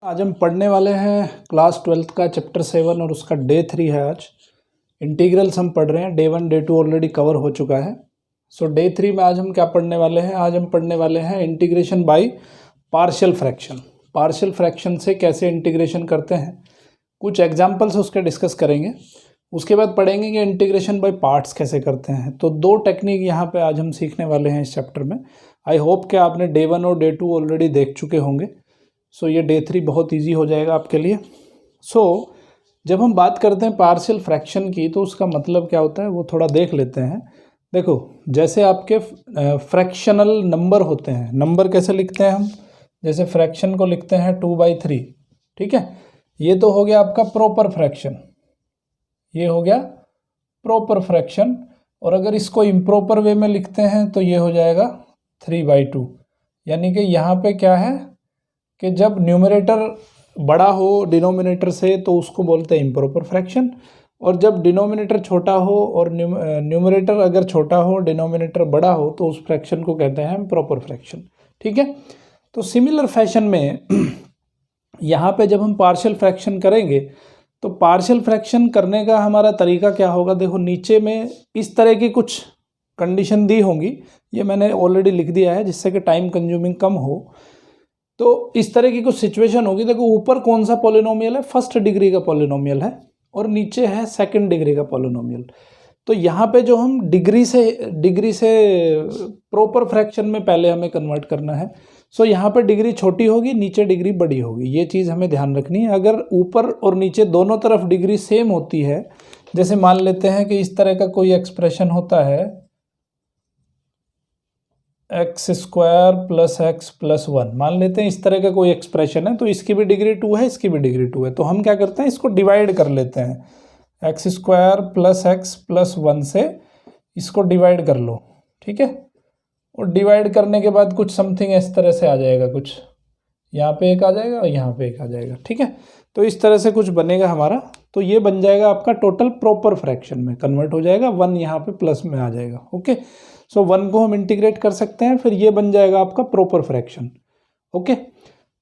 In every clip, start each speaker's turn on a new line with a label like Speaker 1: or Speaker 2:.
Speaker 1: आज हम पढ़ने वाले हैं क्लास 12th का चैप्टर 7 और उसका डे 3 है। आज इंटीग्रल्स हम पढ़ रहे हैं। डे 1 डे 2 ऑलरेडी कवर हो चुका है। सो डे 3 में आज हम क्या पढ़ने वाले हैं? आज हम पढ़ने वाले हैं integration by partial fraction. Partial fraction से कैसे इंटीग्रेशन करते हैं, कुछ एग्जाम्पल्स उसके डिस्कस करेंगे। उसके बाद पढ़ेंगे कि इंटीग्रेशन बाय पार्ट्स कैसे करते हैं। तो दो टेक्निक यहाँ पे आज हम सीखने वाले हैं इस चैप्टर में। आई होप कि आपने डे 1 और डे 2 ऑलरेडी देख चुके होंगे। सो ये डे 3 बहुत इजी हो जाएगा आपके लिए। जब हम बात करते हैं पार्शियल फ्रैक्शन की तो उसका मतलब क्या होता है वो थोड़ा देख लेते हैं। देखो, जैसे आपके फ्रैक्शनल नंबर होते हैं, नंबर कैसे लिखते हैं हम? जैसे फ्रैक्शन को लिखते हैं 2/3, ठीक है। ये तो हो गया आपका प्रॉपर फ्रैक्शन, ये हो गया प्रॉपर फ्रैक्शन। और अगर इसको इम्प्रॉपर वे में लिखते हैं तो ये हो जाएगा 3/2। यानी कि यहाँ पे क्या है कि जब न्यूमरेटर बड़ा हो डिनोमिनेटर से तो उसको बोलते हैं इम्प्रॉपर फ्रैक्शन, और जब डिनोमिनेटर छोटा हो और न्यूमरेटर अगर छोटा हो डिनोमिनेटर बड़ा हो तो उस फ्रैक्शन को कहते हैं हम प्रॉपर फ्रैक्शन, ठीक है। तो सिमिलर फैशन में यहाँ पे जब हम पार्शियल फ्रैक्शन करेंगे तो पार्शियल फ्रैक्शन करने का हमारा तरीका क्या होगा? देखो, नीचे में इस तरह की कुछ कंडीशन दी होंगी, ये मैंने ऑलरेडी लिख दिया है जिससे कि टाइम कंज्यूमिंग कम हो। तो इस तरह की कुछ सिचुएशन होगी। देखो, ऊपर कौन सा पॉलिनोमियल है? फर्स्ट डिग्री का पॉलिनोमियल है, और नीचे है सेकंड डिग्री का पॉलिनोमियल। तो यहाँ पे जो हम डिग्री से प्रॉपर फ्रैक्शन में पहले हमें कन्वर्ट करना है। सो यहाँ पे डिग्री छोटी होगी, नीचे डिग्री बड़ी होगी। ये चीज़ हमें ध्यान रखनी है। अगर ऊपर और नीचे दोनों तरफ डिग्री सेम होती है, जैसे मान लेते हैं कि इस तरह का कोई एक्सप्रेशन होता है x² + x + 1, मान लेते हैं इस तरह का कोई एक्सप्रेशन है। तो इसकी भी डिग्री 2 है, इसकी भी डिग्री 2 है। तो हम क्या करते हैं, इसको डिवाइड कर लेते हैं। x² + x + 1 से इसको डिवाइड कर लो, ठीक है। और डिवाइड करने के बाद कुछ समथिंग इस तरह से आ जाएगा, कुछ यहाँ पे एक आ जाएगा और यहाँ पे एक आ जाएगा, ठीक है। तो इस तरह से कुछ बनेगा हमारा। तो ये बन जाएगा आपका टोटल प्रॉपर फ्रैक्शन में कन्वर्ट हो जाएगा। 1 यहाँ पे प्लस में आ जाएगा, ओके। सो 1 को हम इंटीग्रेट कर सकते हैं, फिर ये बन जाएगा आपका प्रॉपर फ्रैक्शन, ओके।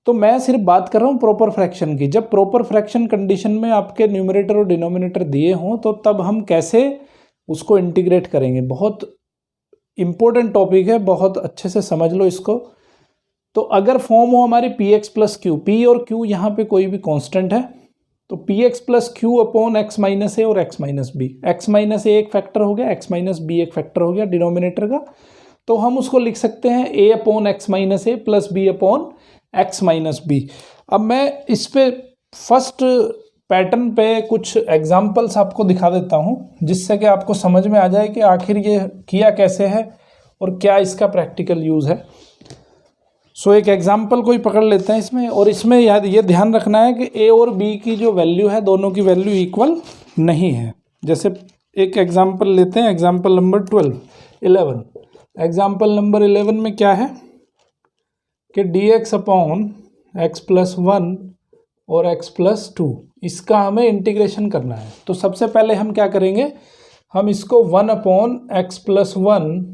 Speaker 1: तो मैं सिर्फ बात कर रहा हूँ प्रॉपर फ्रैक्शन की। जब प्रॉपर फ्रैक्शन कंडीशन में आपके न्यूमरेटर और डिनोमिनेटर दिए हों तो तब हम कैसे उसको इंटीग्रेट करेंगे। बहुत इंपॉर्टेंट टॉपिक है, बहुत अच्छे से समझ लो इसको। तो अगर फॉर्म हो हमारी px + q, p और q यहाँ पे कोई भी कांस्टेंट है, तो px + q / x - a और x - b। x - a एक फैक्टर हो गया, x - b एक फैक्टर हो गया डिनोमिनेटर का। तो हम उसको लिख सकते हैं a / x - a + b / x - b। अब मैं इस पे फर्स्ट पैटर्न पे कुछ एग्जाम्पल्स आपको दिखा देता हूँ, जिससे कि आपको समझ में आ जाए कि आखिर ये किया कैसे है और क्या इसका प्रैक्टिकल यूज़ है। सो एक एग्जाम्पल कोई पकड़ लेते हैं इसमें, और इसमें याद ये ध्यान रखना है कि a और b की जो वैल्यू है दोनों की वैल्यू इक्वल नहीं है। जैसे एक एग्जाम्पल लेते हैं, एग्जाम्पल नंबर 11। एग्जाम्पल नंबर 11 में क्या है कि dx / x + 1 और x + 2, इसका हमें इंटीग्रेशन करना है। तो सबसे पहले हम क्या करेंगे, हम इसको 1 / x + 1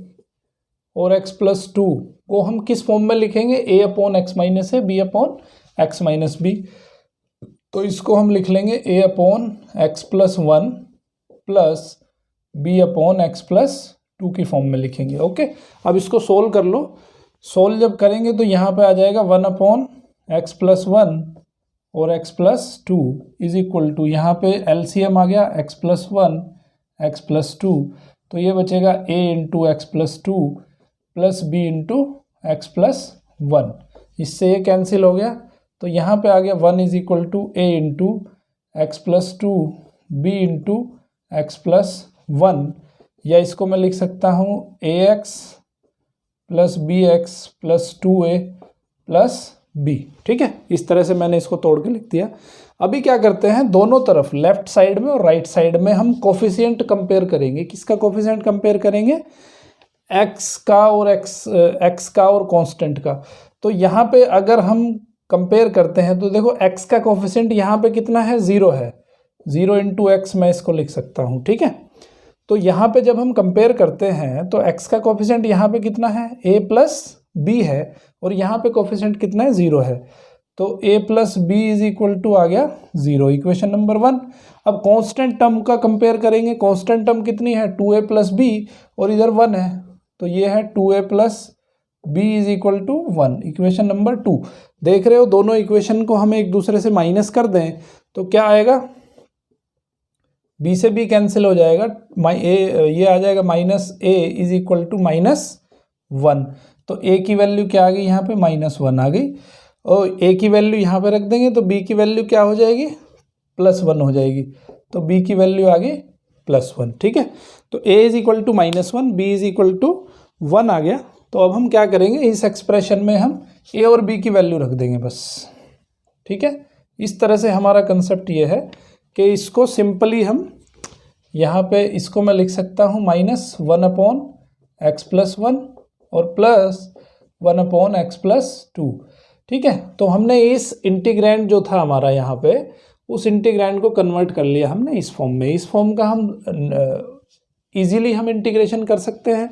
Speaker 1: और x + 2 को हम किस फॉर्म में लिखेंगे? a / x - a, b / x - b। तो इसको हम लिख लेंगे a / x + 1 plus b / x + 2 की फॉर्म में लिखेंगे, ओके। अब इसको सोल्व कर लो। सोल्व जब करेंगे तो यहाँ पे आ जाएगा 1 / x + 1 और x + 2 इज इक्वल टू, यहाँ पे LCM आ गया x + 1 x + 2। तो ये बचेगा a × x + 2 plus b × x + 1। इससे ये कैंसिल हो गया। तो यहाँ पे आ गया 1 = a × x + 2 b × x + 1, या इसको मैं लिख सकता हूँ ax + bx + 2a + b, ठीक है। इस तरह से मैंने इसको तोड़ के लिख दिया। अभी क्या करते हैं, दोनों तरफ लेफ्ट साइड में और राइट साइड में हम कोफिशिएंट कंपेयर करेंगे। किसका कोफिशिएंट कंपेयर करेंगे? x का और कांस्टेंट का। तो यहाँ पे अगर हम कंपेयर करते हैं तो देखो x का कोफिशिएंट यहाँ पे कितना है? 0 है। 0 × x मैं इसको लिख सकता हूँ, ठीक है। तो यहाँ पे जब हम कंपेयर करते हैं तो x का कोफिशिएंट यहाँ पे कितना है? a + b है, और यहाँ पे कोफिशिएंट कितना है? 0 है। तो a plus b is equal to आ गया 0, इक्वेशन नंबर 1। अब कांस्टेंट टर्म का कंपेयर करेंगे। कांस्टेंट टर्म कितनी है 2a प्लस बी और इधर 1 है, तो ये है 2a plus b is equal to 1, equation number 2। देख रहे हो दोनों इक्वेशन को हम एक दूसरे से माइनस कर दें तो क्या आएगा, b से b कैंसिल हो जाएगा, ये आ जाएगा minus a is equal to -1। तो a की वैल्यू क्या आ गई यहाँ पे -1 आ गई, और a की वैल्यू यहाँ पे रख देंगे तो b की वैल्यू क्या हो जाएगी +1 हो जाएगी, तो b की वैल्यू आ गई +1। ठीक है, तो a is equal to -1, b is equal to 1 आ गया। तो अब हम क्या करेंगे, इस एक्सप्रेशन में हम a और b की वैल्यू रख देंगे बस। ठीक है, इस तरह से हमारा कंसेप्ट ये है कि इसको सिंपली हम यहाँ पे इसको मैं लिख सकता हूँ -1/x+1 और +1/x+2। ठीक है, तो हमने इस इंटीग्रैंड जो था हमारा यहाँ पे, उस इंटीग्रैंड को कन्वर्ट कर लिया हमने इस फॉर्म में। इस फॉर्म का हम इजीली हम इंटीग्रेशन कर सकते हैं।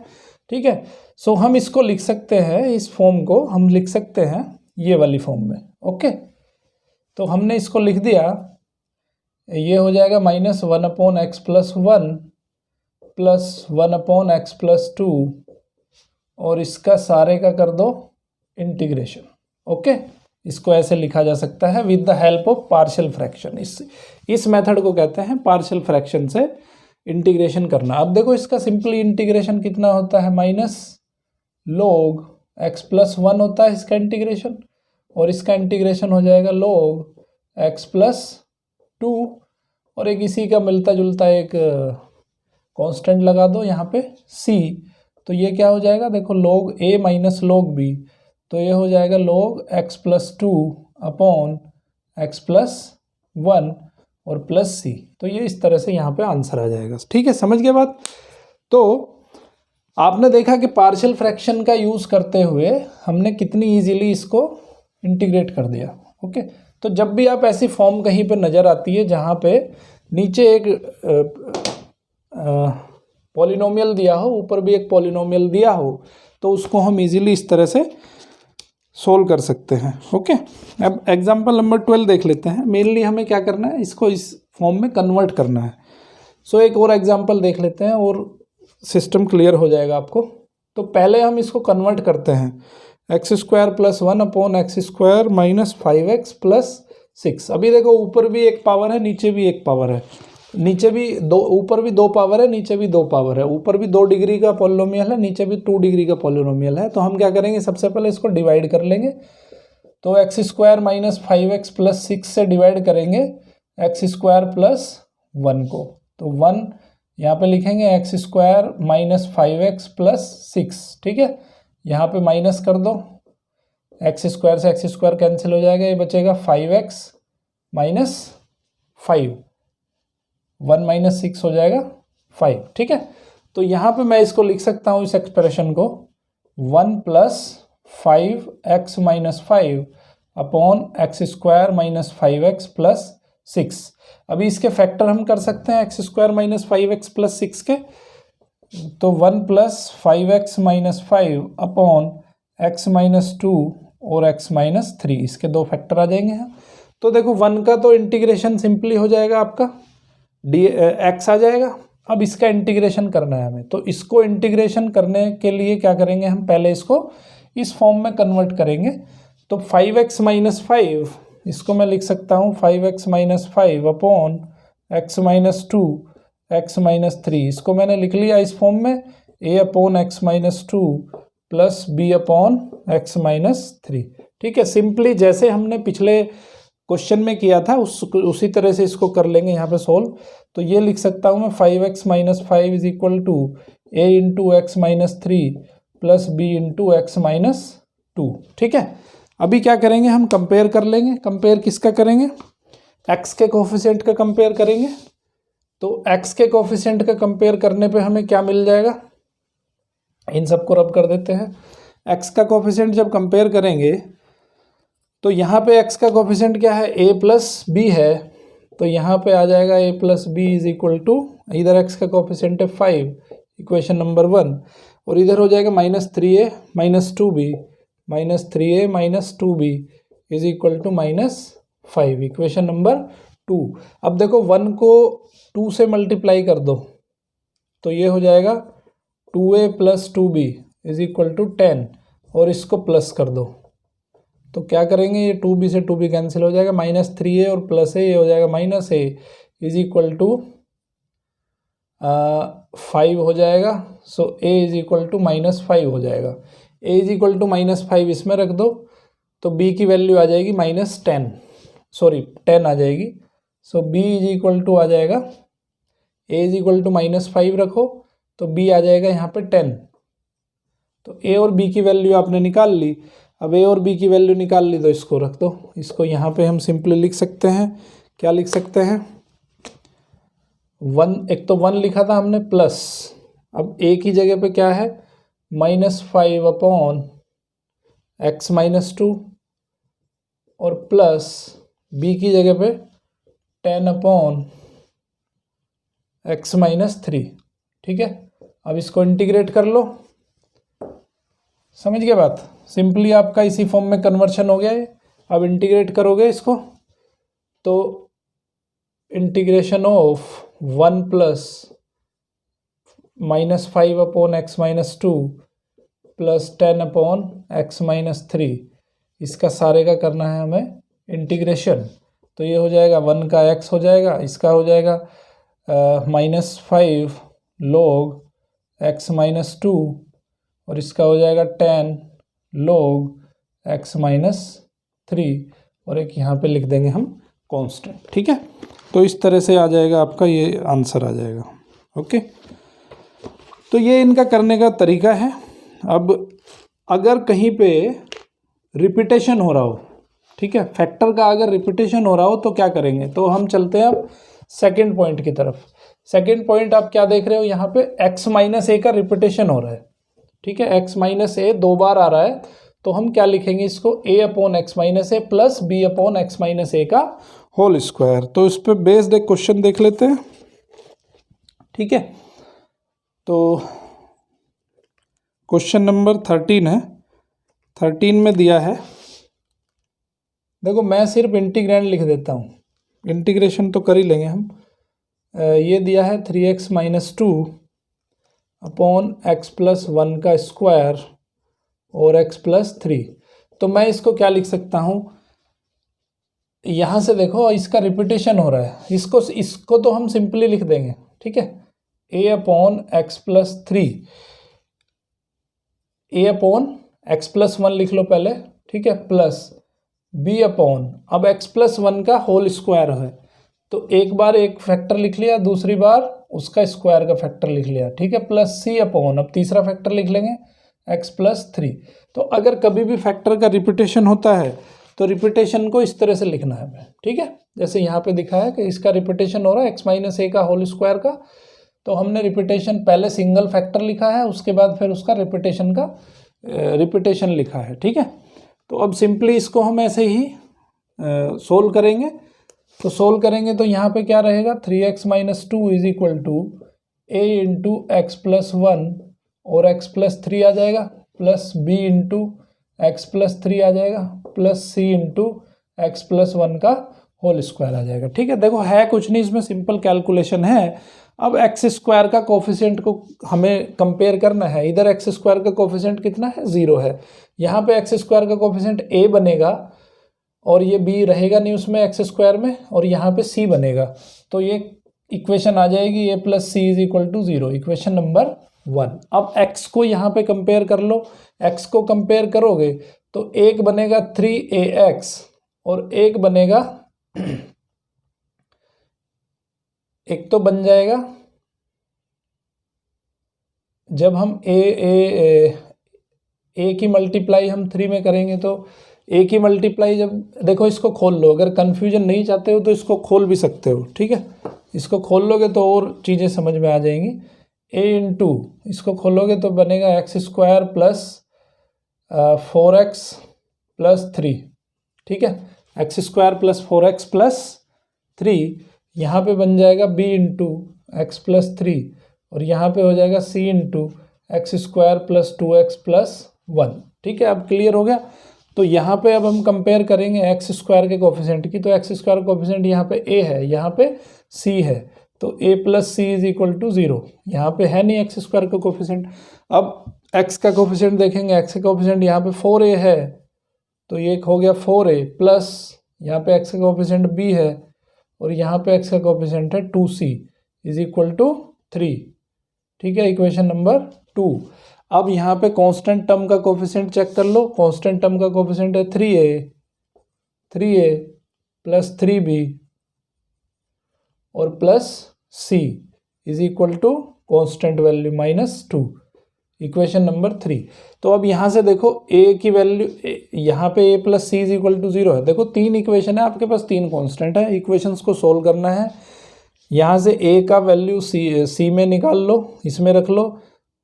Speaker 1: ठीक है, सो हम इसको लिख सकते हैं, इस फॉर्म को हम लिख सकते हैं ये वाली फॉर्म में। ओके, तो हमने इसको लिख दिया, ये हो जाएगा -1/x+1 +1/x+2 और इसका सारे का कर दो इंटीग्रेशन। ओके, इसको ऐसे लिखा जा सकता है with the help of partial fraction. इस मेथड को कहते हैं पार्शियल फ्रैक्शन से इंटीग्रेशन करना। अब देखो इसका सिंपली इंटीग्रेशन कितना होता है, -log x+1 होता है इसका इंटीग्रेशन, और इसका इंटीग्रेशन हो जाएगा log x+2, और एक इसी का मिलता जुलता एक कांस्टेंट लगा दो यहाँ पे c। तो ये क्या हो जाएगा, देखो log a minus log b, तो ये हो जाएगा log x+2/x+1 और प्लस c। तो ये इस तरह से यहाँ पे आंसर आ जाएगा। ठीक है, समझ गए बात। तो आपने देखा कि पार्शियल फ्रैक्शन का यूज़ करते हुए हमने कितनी इजीली इसको इंटीग्रेट कर दिया। ओके, तो जब भी आप ऐसी फॉर्म कहीं पे नज़र आती है जहाँ पे नीचे एक पॉलिनोमियल दिया हो, ऊपर भी एक पॉलिनोमियल दिया हो, तो उसको हम इजीली इस तरह से सोल्व कर सकते हैं। ओके, अब एग्जांपल नंबर 12 देख लेते हैं। मेनली हमें क्या करना है, इसको इस फॉर्म में कन्वर्ट करना है। सो एक और एग्जांपल देख लेते हैं और सिस्टम क्लियर हो जाएगा आपको। तो पहले हम इसको कन्वर्ट करते हैं, x² + 1/x² - 5x + 6। अभी देखो ऊपर भी एक पावर है, नीचे भी एक पावर है, नीचे भी दो, ऊपर भी 2 पावर है, नीचे भी 2 पावर है। ऊपर भी 2 डिग्री का पॉलिनोमियल है, नीचे भी 2 डिग्री का पॉलिनोमियल है। तो हम क्या करेंगे, सबसे पहले इसको डिवाइड कर लेंगे। तो x² - 5x + 6 से डिवाइड करेंगे x² + 1 को, तो 1 यहाँ पे लिखेंगे x² - 5x + 6। ठीक है, यहाँ पे माइनस कर दो, x² से x² कैंसिल हो जाएगा, ये बचेगा 5x - 5, 1 - 6 हो जाएगा 5। ठीक है, तो यहाँ पे मैं इसको लिख सकता हूँ, इस एक्सप्रेशन को 1 + 5x - 5/x² - 5x + 6। अभी इसके फैक्टर हम कर सकते हैं x² - 5x + 6 के, तो 1 + 5x - 5/x - 2 और x - 3, इसके 2 फैक्टर आ जाएंगे। तो देखो 1 का तो इंटीग्रेशन सिंपली हो जाएगा आपका x आ जाएगा। अब इसका इंटीग्रेशन करना है हमें, तो इसको इंटीग्रेशन करने के लिए क्या करेंगे, हम पहले इसको इस फॉर्म में कन्वर्ट करेंगे। तो 5x - 5, इसको मैं लिख सकता हूँ 5x - 5/x - 2 x - 3। इसको मैंने लिख लिया इस फॉर्म में, a/x - 2 + b/x - 3। ठीक है, सिंपली जैसे हमने पिछले क्वेश्चन में किया था उसी तरह से इसको कर लेंगे यहाँ पे सोल्व। तो ये लिख सकता हूँ मैं 5x - 5 = a × x - 3 + b × x - 2। ठीक है, अभी क्या करेंगे, हम कंपेयर कर लेंगे। कंपेयर किसका करेंगे, x के कोफिशिएंट का कंपेयर करेंगे। तो x के कोफिशिएंट का कंपेयर करने पे हमें क्या मिल जाएगा, इन सबको रब कर देते हैं। x का कोफिशिएंट जब कंपेयर करेंगे तो यहाँ पे x का कोफिशिएंट क्या है, a + b है, तो यहाँ पे आ जाएगा a + b = इधर x का कोफिशिएंट है 5, इक्वेशन नंबर 1, और इधर हो जाएगा -3a - 2b -3a - 2b is equal to -5, equation number 2। अब देखो 1 को 2 से मल्टीप्लाई कर दो तो ये हो जाएगा 2a + 2b is equal to 10, और इसको प्लस कर दो तो क्या करेंगे, ये 2b से 2b कैंसिल हो जाएगा, -3a और प्लस a, ये हो जाएगा -a इज इक्वल टू 5 हो जाएगा। सो a इज इक्वल टू -5 हो जाएगा। a इज इक्वल टू -5 इसमें रख दो तो b की वैल्यू आ जाएगी -10 आ जाएगी। सो b इज इक्वल टू आ जाएगा, a इज इक्वल टू -5 रखो तो b आ जाएगा यहाँ पे 10। तो a और b की वैल्यू आपने निकाल ली। अब a और b की वैल्यू निकाल ली तो इसको रख दो। इसको यहाँ पे हम सिंपली लिख सकते हैं, क्या लिख सकते हैं, 1, एक तो 1 लिखा था हमने प्लस, अब a की जगह पे क्या है, -5 अपॉन x -2, और प्लस b की जगह पे 10 अपॉन x -3। ठीक है, अब इसको इंटीग्रेट कर लो। समझ गए बात, सिंपली आपका इसी फॉर्म में कन्वर्शन हो गया है। अब इंटीग्रेट करोगे इसको तो integration of 1 plus -5 upon x -2 plus 10 upon x -3, इसका सारे का करना है हमें इंटीग्रेशन। तो ये हो जाएगा 1 का x हो जाएगा, इसका हो जाएगा -5 log x -2, और इसका हो जाएगा 10 log x -3, और एक यहाँ पे लिख देंगे हम कांस्टेंट। ठीक है, तो इस तरह से आ जाएगा आपका, ये आंसर आ जाएगा। ओके, तो ये इनका करने का तरीका है। अब अगर कहीं पे रिपीटेशन हो रहा हो, ठीक है, फैक्टर का अगर रिपीटेशन हो रहा हो तो क्या करेंगे, तो हम चलते हैं अब सेकेंड पॉइंट की तरफ। सेकेंड पॉइंट आप क्या देख रहे हो, यहाँ पे x -a का रिपीटेशन हो रहा है। ठीक है, x -a 2 बार आ रहा है, तो हम क्या लिखेंगे इसको, a upon x -a plus b upon x -a का होल स्क्वायर। तो इस पर बेस्ड एक क्वेश्चन देख लेते हैं। ठीक है, तो क्वेश्चन नंबर 13 है। 13 में दिया है, देखो मैं सिर्फ इंटीग्रैंड लिख देता हूँ, इंटीग्रेशन तो कर ही लेंगे हम। ये दिया है 3x -2 अपॉन x + 1 का स्क्वायर और x + 3। तो मैं इसको क्या लिख सकता हूँ, यहाँ से देखो इसका रिपीटेशन हो रहा है, इसको तो हम सिंपली लिख देंगे। ठीक है, a upon x + 3, a upon x + 1 लिख लो पहले। ठीक है, प्लस b अपॉन, अब x + 1 का होल स्क्वायर है, तो एक बार एक फैक्टर लिख लिया, दूसरी बार उसका स्क्वायर का फैक्टर लिख लिया। ठीक है, प्लस c अपॉन, अब तीसरा फैक्टर लिख लेंगे x + 3। तो अगर कभी भी फैक्टर का रिपीटेशन होता है तो रिपीटेशन को इस तरह से लिखना है हमें। ठीक है, जैसे यहाँ पे दिखा है कि इसका रिपीटेशन हो रहा है x -a का होल स्क्वायर का, तो हमने रिपीटेशन पहले सिंगल फैक्टर लिखा है, उसके बाद फिर उसका रिपीटेशन लिखा है। ठीक है, तो अब सिंपली इसको हम ऐसे ही सोल्व करेंगे। तो सोल्व करेंगे तो यहाँ पे क्या रहेगा, 3x -2 is equal to a into x + 1 और x + 3 आ जाएगा, प्लस b इंटू x + 3 आ जाएगा, प्लस c इंटू x + 1 का होल स्क्वायर आ जाएगा। ठीक है, देखो है कुछ नहीं, इसमें सिंपल कैलकुलेशन है। अब एक्स स्क्वायर का कोफिशिएंट को हमें कंपेयर करना है। इधर एक्स स्क्वायर का कोफिशिएंट कितना है, 0 है। यहाँ पे एक्स स्क्वायर का कोफिशिएंट a बनेगा और ये b रहेगा नहीं उसमें एक्स स्क्वायर में, और यहाँ पे c बनेगा। तो ये इक्वेशन आ जाएगी a + c is equal to 0, equation number 1। अब x को यहाँ पे कंपेयर कर लो, x को कंपेयर करोगे तो एक बनेगा 3ax और एक बनेगा एक तो बन जाएगा, जब हम a की मल्टीप्लाई हम 3 में करेंगे तो a की मल्टीप्लाई, जब देखो इसको खोल लो, अगर कंफ्यूजन नहीं चाहते हो तो इसको खोल भी सकते हो। ठीक है, इसको खोल लोगे तो और चीज़ें समझ में आ जाएंगी। a इंटू इसको खोलोगे तो बनेगा x² प्लस 4x + 3। ठीक है, x² + 4x + 3, यहाँ पे बन जाएगा b इंटू x + 3 और यहाँ पे हो जाएगा c इंटू x² + 2x + 1। ठीक है, अब क्लियर हो गया। तो तो यहाँ पे अब हम कंपेयर करेंगे एक्स स्क्वायर के कोफिशिएंट की, तो एक्स स्क्वायर कोफिशिएंट यहाँ पे ए है, यहाँ पे सी है, तो a plus c is equal to 0। यहाँ पे है नहीं एक्स स्क्वायर का कोफिशिएंट। अब एक्स का कोफिशिएंट देखेंगे, एक्स का कोफिशिएंट यहाँ पे 4a है, तो ये हो गया 4a प्लस यहाँ पे एक्स का कोफिशिएंट b है और यहाँ पे एक्स का कोफिशिएंट है 2c इज इक्वल टू 3। ठीक है, इक्वेशन नंबर 2। अब यहाँ पे कांस्टेंट टर्म का कोफिशिएंट चेक कर लो। कांस्टेंट टर्म का कोफिशिएंट है 3a प्लस 3b और plus c is equal to constant value -2, equation number 3। तो अब यहाँ से देखो a की वैल्यू, यहाँ पे a plus c is equal to 0 है। देखो 3 इक्वेशन है आपके पास, 3 कांस्टेंट है, इक्वेशंस को सोल्व करना है। यहाँ से a का वैल्यू c में निकाल लो, इसमें रख लो,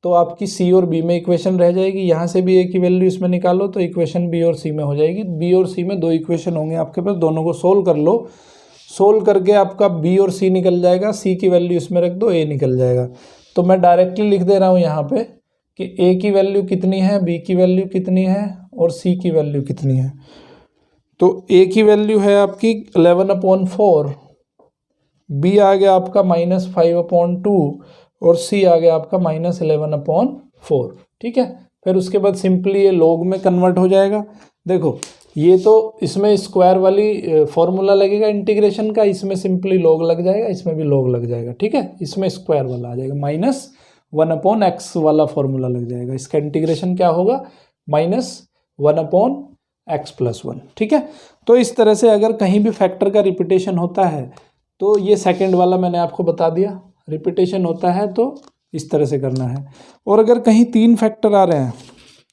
Speaker 1: तो आपकी c और b में इक्वेशन रह जाएगी। यहाँ से भी a की वैल्यू इसमें निकालो तो इक्वेशन b और c में हो जाएगी। b और c में 2 इक्वेशन होंगे आपके पास, दोनों को सोल्व कर लो। सोल्व करके आपका b और c निकल जाएगा, c की वैल्यू इसमें रख दो, a निकल जाएगा। तो मैं डायरेक्टली लिख दे रहा हूँ यहाँ पे कि a की वैल्यू कितनी है, b की वैल्यू कितनी है और c की वैल्यू कितनी है। तो a की वैल्यू है आपकी 11/4, b आ गया आपका -5/2 और c आ गया आपका -11/4। ठीक है, फिर उसके बाद सिंपली ये लॉग में कन्वर्ट हो जाएगा। देखो ये तो इसमें स्क्वायर वाली फॉर्मूला लगेगा इंटीग्रेशन का, इसमें सिंपली लॉग लग जाएगा, इसमें भी लॉग लग जाएगा। ठीक है, इसमें स्क्वायर वाला आ जाएगा, -1/x वाला फॉर्मूला लग जाएगा। इसका इंटीग्रेशन क्या होगा, -1/x+1। ठीक है, तो इस तरह से अगर कहीं भी फैक्टर का रिपीटेशन होता है तो ये सेकंड वाला मैंने आपको बता दिया, रिपीटेशन होता है तो इस तरह से करना है। और अगर कहीं 3 फैक्टर आ रहे हैं,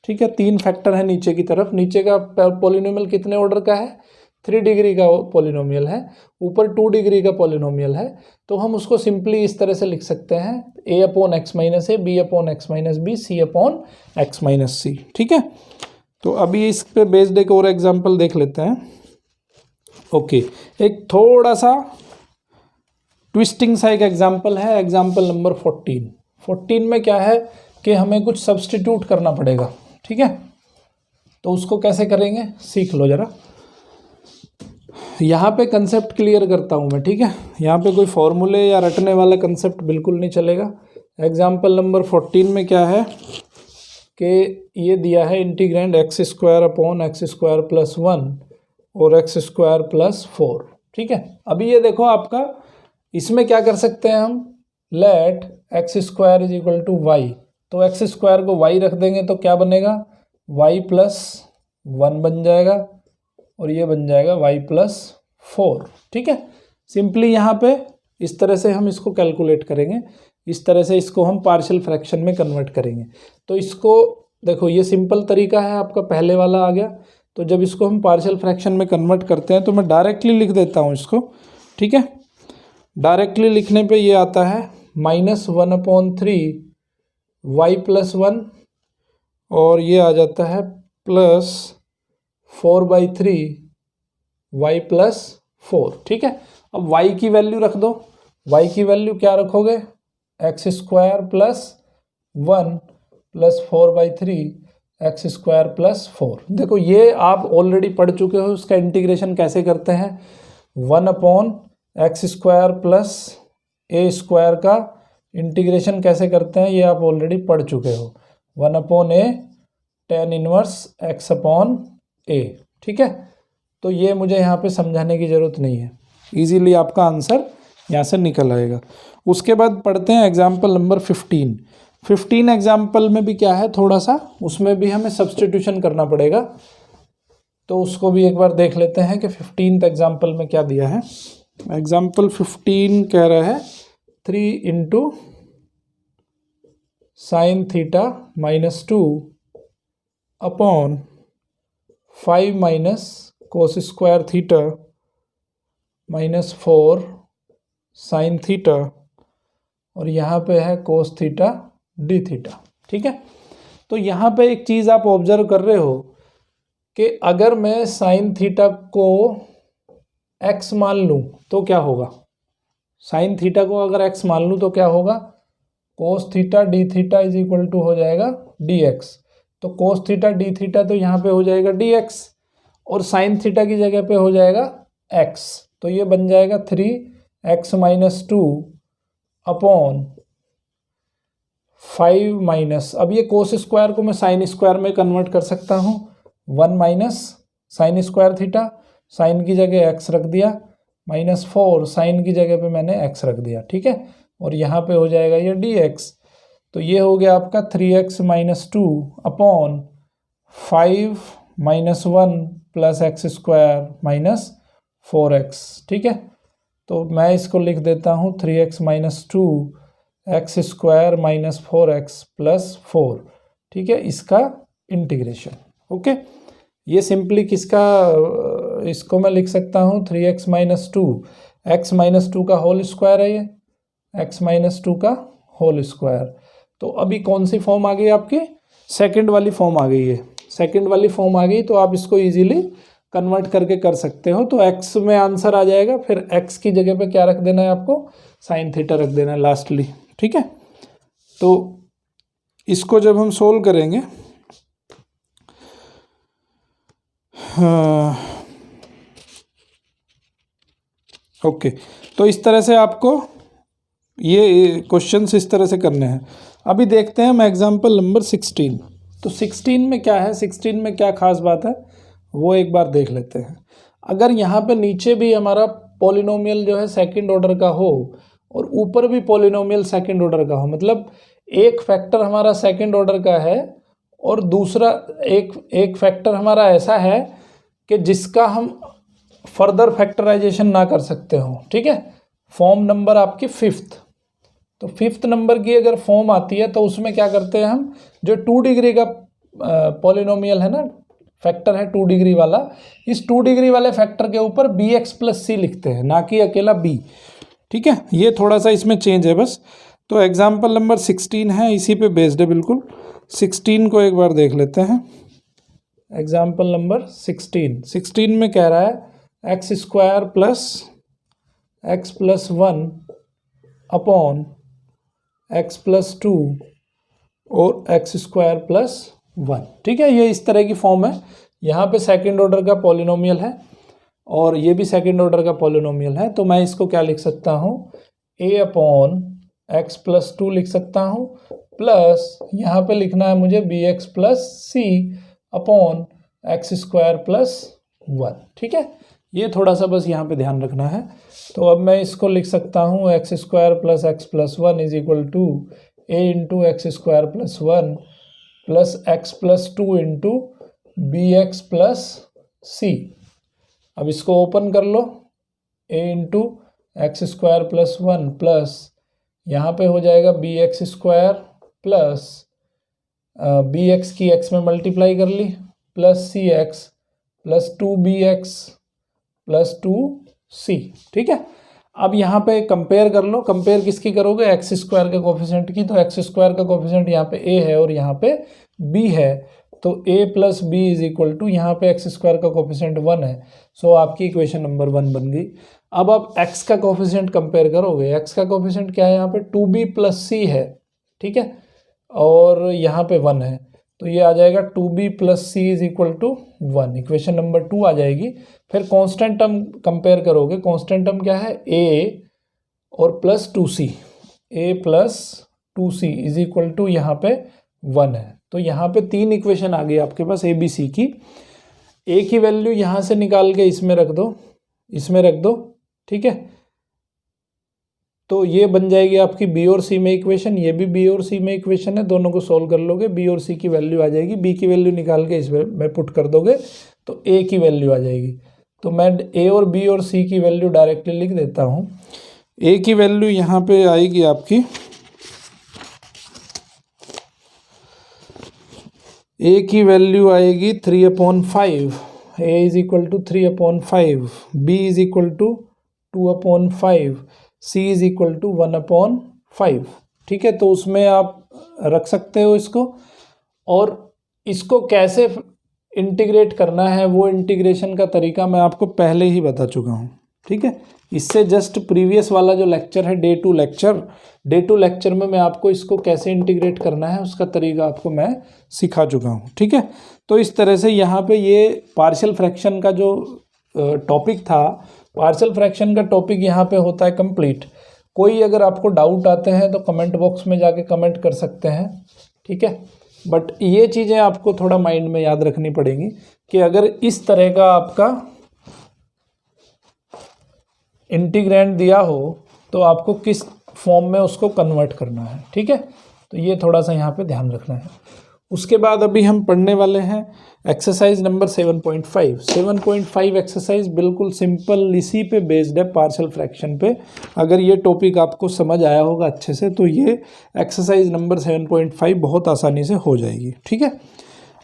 Speaker 1: ठीक है, 3 फैक्टर है नीचे की तरफ, नीचे का पॉलिनोमियल कितने ऑर्डर का है, 3 डिग्री का पॉलिनोमियल है, ऊपर 2 डिग्री का पॉलिनोमियल है, तो हम उसको सिंपली इस तरह से लिख सकते हैं a/x - a, b/x - b, c/x - c। ठीक है, तो अभी इस पे बेस्ड एक और एग्जांपल देख लेते हैं। ओके, एक थोड़ा सा ट्विस्टिंग सा एक एग्जांपल है, एग्जांपल नंबर 14 में क्या है कि हमें कुछ सब्स्टिट्यूट करना पड़ेगा। ठीक है, तो उसको कैसे करेंगे सीख लो जरा। यहाँ पे कंसेप्ट क्लियर करता हूँ मैं। ठीक है, यहाँ पे कोई फॉर्मूले या रटने वाला कंसेप्ट बिल्कुल नहीं चलेगा। एग्जांपल नंबर 14 में क्या है कि ये दिया है इंटीग्रैंड x² + 1 और x² + 4। ठीक है, अभी ये देखो आपका, इसमें क्या कर सकते हैं हम, लेट x² = y, तो x² को y रख देंगे तो क्या बनेगा, y + 1 बन जाएगा और ये बन जाएगा y + 4। ठीक है, सिंपली यहाँ पे इस तरह से हम इसको कैलकुलेट करेंगे, इस तरह से इसको हम पार्शियल फ्रैक्शन में कन्वर्ट करेंगे। तो इसको देखो, ये सिंपल तरीका है आपका, पहले वाला आ गया। तो जब इसको हम पार्शियल फ्रैक्शन में कन्वर्ट करते हैं तो मैं डायरेक्टली लिख देता हूँ इसको। ठीक है, डायरेक्टली लिखने पे ये आता है -1/3 y + 1 और ये आ जाता है +4/3 y + 4। ठीक है, अब y की वैल्यू रख दो। y की वैल्यू क्या रखोगे, x² + 1 + 4/3 x² + 4। देखो ये आप ऑलरेडी पढ़ चुके हो, उसका इंटीग्रेशन कैसे करते हैं, 1/x² + a² का इंटीग्रेशन कैसे करते हैं ये आप ऑलरेडी पढ़ चुके हो, 1/a tan 1x/a। ठीक है, तो ये मुझे यहाँ पे समझाने की ज़रूरत नहीं है, इजीली आपका आंसर यहाँ से निकल आएगा। उसके बाद पढ़ते हैं एग्जाम्पल नंबर 15 एग्जाम्पल में भी क्या है, थोड़ा सा उसमें भी हमें सब्स्टिट्यूशन करना पड़ेगा, तो उसको भी एक बार देख लेते हैं कि 15th एग्जाम्पल में क्या दिया है। एग्जाम्पल 15 कह रहा है 3 × sin θ -2 अपॉन 5 - cos² θ -4 sin θ और यहाँ पे है cos θ dθ। ठीक है, तो यहाँ पे एक चीज़ आप ऑब्जर्व कर रहे हो कि अगर मैं sin θ को x मान लूँ तो क्या होगा, sin θ को अगर x मान लूँ तो क्या होगा, cos θ dθ is equal to हो जाएगा dx। तो cos θ dθ तो यहाँ पे हो जाएगा dx, और साइन थीटा की जगह पे हो जाएगा x, तो ये बन जाएगा 3x माइनस 2 अपॉन 5 माइनस, अब ये कोस स्क्वायर को मैं साइन स्क्वायर में कन्वर्ट कर सकता हूँ, 1 minus sine square theta, sine की जगह x रख दिया, माइनस 4 साइन की जगह पे मैंने x रख दिया, ठीक है। और यहाँ पे हो जाएगा ये dx, तो ये हो गया आपका 3x minus 2 upon 5 minus 1 plus x square minus 4x, ठीक है। तो मैं इसको लिख देता हूँ 3x minus 2 x square minus 4x plus 4, ठीक है, इसका इंटीग्रेशन। ओके, ये सिंपली किसका, इसको मैं लिख सकता हूँ 3x माइनस 2, एक्स माइनस 2 का होल स्क्वायर है ये, x माइनस 2 का होल स्क्वायर। तो अभी कौन सी फॉर्म आ गई आपकी, सेकंड वाली फॉर्म आ गई है, सेकंड वाली फॉर्म आ गई, तो आप इसको इजीली कन्वर्ट करके कर सकते हो। तो x में आंसर आ जाएगा, फिर x की जगह पे क्या रख देना है आपको, साइन थीटा रख देना है लास्टली, ठीक है। तो इसको जब हम सोल्व करेंगे, ओके, तो इस तरह से आपको ये क्वेश्चंस इस तरह से करने हैं। अभी देखते हैं हम एग्जांपल नंबर 16। तो 16 में क्या है, 16 में क्या खास बात है वो एक बार देख लेते हैं। अगर यहाँ पे नीचे भी हमारा पॉलिनोमियल जो है सेकंड ऑर्डर का हो और ऊपर भी पॉलिनोमियल सेकंड ऑर्डर का हो, मतलब एक फैक्टर हमारा सेकंड ऑर्डर का है और दूसरा एक फैक्टर हमारा ऐसा है कि जिसका हम फर्दर फैक्टराइजेशन ना कर सकते हो, ठीक है। फॉर्म नंबर आपकी 5th, तो 5th नंबर की अगर फॉर्म आती है तो उसमें क्या करते हैं हम, जो 2 डिग्री का पॉलिनोमियल है ना, फैक्टर है 2 डिग्री वाला, इस 2 डिग्री वाले फैक्टर के ऊपर bx प्लस c लिखते हैं, ना कि अकेला b, ठीक है। ये थोड़ा सा इसमें चेंज है बस। तो एग्जाम्पल नंबर 16 है, इसी पे बेस्ड है बिल्कुल। 16 को एक बार देख लेते हैं। एग्जाम्पल नंबर 16 में कह रहा है x square plus x plus 1 upon x plus 2 और एक्स स्क्वायर प्लस 1, ठीक है। ये इस तरह की फॉर्म है। यहाँ पे सेकंड ऑर्डर का पॉलिनोमियल है और ये भी सेकंड ऑर्डर का पॉलिनोमियल है, तो मैं इसको क्या लिख सकता हूँ, a अपॉन एक्स प्लस 2 लिख सकता हूँ, प्लस यहाँ पे लिखना है मुझे bx plus c upon x square plus 1, ठीक है। ये थोड़ा सा बस यहाँ पे ध्यान रखना है। तो अब मैं इसको लिख सकता हूँ x square plus x plus 1 is equal to a into x square plus 1 plus x plus 2 into b x plus c. अब इसको ओपन कर लो, a into x square plus 1 plus यहाँ पे हो जाएगा b x square plus b x की x में मल्टीप्लाई कर ली plus c x plus 2bx plus 2c, ठीक है। अब यहाँ पे कंपेयर कर लो, कंपेयर किसकी करोगे, एक्स स्क्वायर के कोफिशिएंट की। तो एक्स स्क्वायर का कोफिशिएंट यहाँ पे a है और यहाँ पे b है, तो a plus b is equal to, यहाँ पे एक्स स्क्वायर का कोफिशिएंट 1 है, सो आपकी इक्वेशन नंबर 1 बन गई। अब आप x का कोफिशिएंट कंपेयर करोगे, x का कोफिशिएंट क्या है, यहाँ पे 2b प्लस c है, ठीक है, और यहाँ पे 1 है, तो ये आ जाएगा 2b plus c is equal to 1, equation number 2 आ जाएगी। फिर कांस्टेंट टर्म कंपेयर करोगे, कांस्टेंट टर्म क्या है, a और plus 2c, a plus 2c is equal to यहाँ पे 1 है। तो यहाँ पे 3 इक्वेशन आ गई आपके पास a b c की। a की वैल्यू यहाँ से निकाल के इसमें रख दो, इसमें रख दो, ठीक है। तो ये बन जाएगी आपकी बी और सी में इक्वेशन, ये भी बी और सी में इक्वेशन है, दोनों को सोल्व कर लोगे, बी और सी की वैल्यू आ जाएगी, बी की वैल्यू निकाल के इसमें पुट कर दोगे तो ए की वैल्यू आ जाएगी। तो मैं ए और बी और सी की वैल्यू डायरेक्टली लिख देता हूँ। ए की वैल्यू यहाँ पे आएगी आपकी, ए की वैल्यू आएगी 3/5, a is equal to 3/5, b is equal to 2/5, c is equal to 1/5, ठीक है। तो उसमें आप रख सकते हो इसको, और इसको कैसे इंटीग्रेट करना है वो इंटीग्रेशन का तरीका मैं आपको पहले ही बता चुका हूँ, ठीक है। इससे जस्ट प्रीवियस वाला जो लेक्चर है डे 2 लेक्चर में मैं आपको इसको कैसे इंटीग्रेट करना है उसका तरीका आपको मैं सिखा चुका हूँ, ठीक है। तो इस तरह से यहाँ पे ये पार्शियल फ्रैक्शन का जो टॉपिक था, पार्शियल फ्रैक्शन का टॉपिक यहाँ पे होता है कंप्लीट। कोई अगर आपको डाउट आते हैं तो कमेंट बॉक्स में जाके कमेंट कर सकते हैं, ठीक है। बट ये चीज़ें आपको थोड़ा माइंड में याद रखनी पड़ेंगी कि अगर इस तरह का आपका इंटीग्रेंड दिया हो तो आपको किस फॉर्म में उसको कन्वर्ट करना है, ठीक है। तो ये थोड़ा सा यहाँ पे ध्यान रखना है। उसके बाद अभी हम पढ़ने वाले हैं एक्सरसाइज नंबर 7.5 एक्सरसाइज बिल्कुल सिंपल इसी पे बेस्ड है, पार्शियल फ्रैक्शन पे। अगर ये टॉपिक आपको समझ आया होगा अच्छे से तो ये एक्सरसाइज नंबर 7.5 बहुत आसानी से हो जाएगी, ठीक है।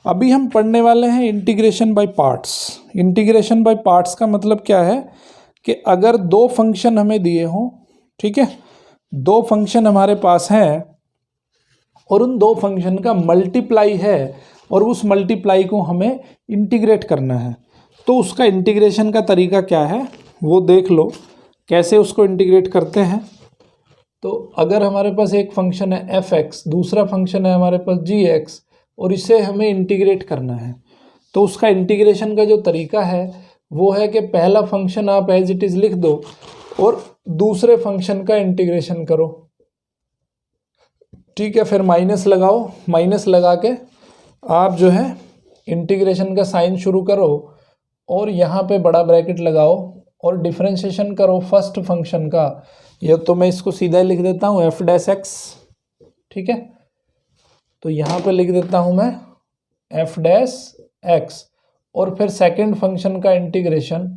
Speaker 1: अभी हम पढ़ने वाले हैं integration by parts. Integration by parts का मतलब क्या है कि अगर दो फंक्शन हमें दिए हों, ठीक है, दो फंक्शन हमारे पास हैं और उन दो फंक्शन का मल्टीप्लाई है और उस मल्टीप्लाई को हमें इंटीग्रेट करना है, तो उसका इंटीग्रेशन का तरीका क्या है वो देख लो, कैसे उसको इंटीग्रेट करते हैं। तो अगर हमारे पास एक फंक्शन है f(x), दूसरा फंक्शन है हमारे पास g(x) और इसे हमें इंटीग्रेट करना है, तो उसका इंटीग्रेशन का जो तरीका है वो है कि पहला फंक्शन आप एज इट इज़ लिख दो और दूसरे फंक्शन का इंटीग्रेशन करो, ठीक है। फिर माइनस लगाओ, माइनस लगा के आप जो है इंटीग्रेशन का साइन शुरू करो और यहाँ पे बड़ा ब्रैकेट लगाओ और डिफरेंशिएशन करो फर्स्ट फंक्शन का। या तो मैं इसको सीधा लिख देता हूँ f'(x), ठीक है। तो यहाँ पे लिख देता हूँ मैं f'(x) और फिर सेकंड फंक्शन का इंटीग्रेशन,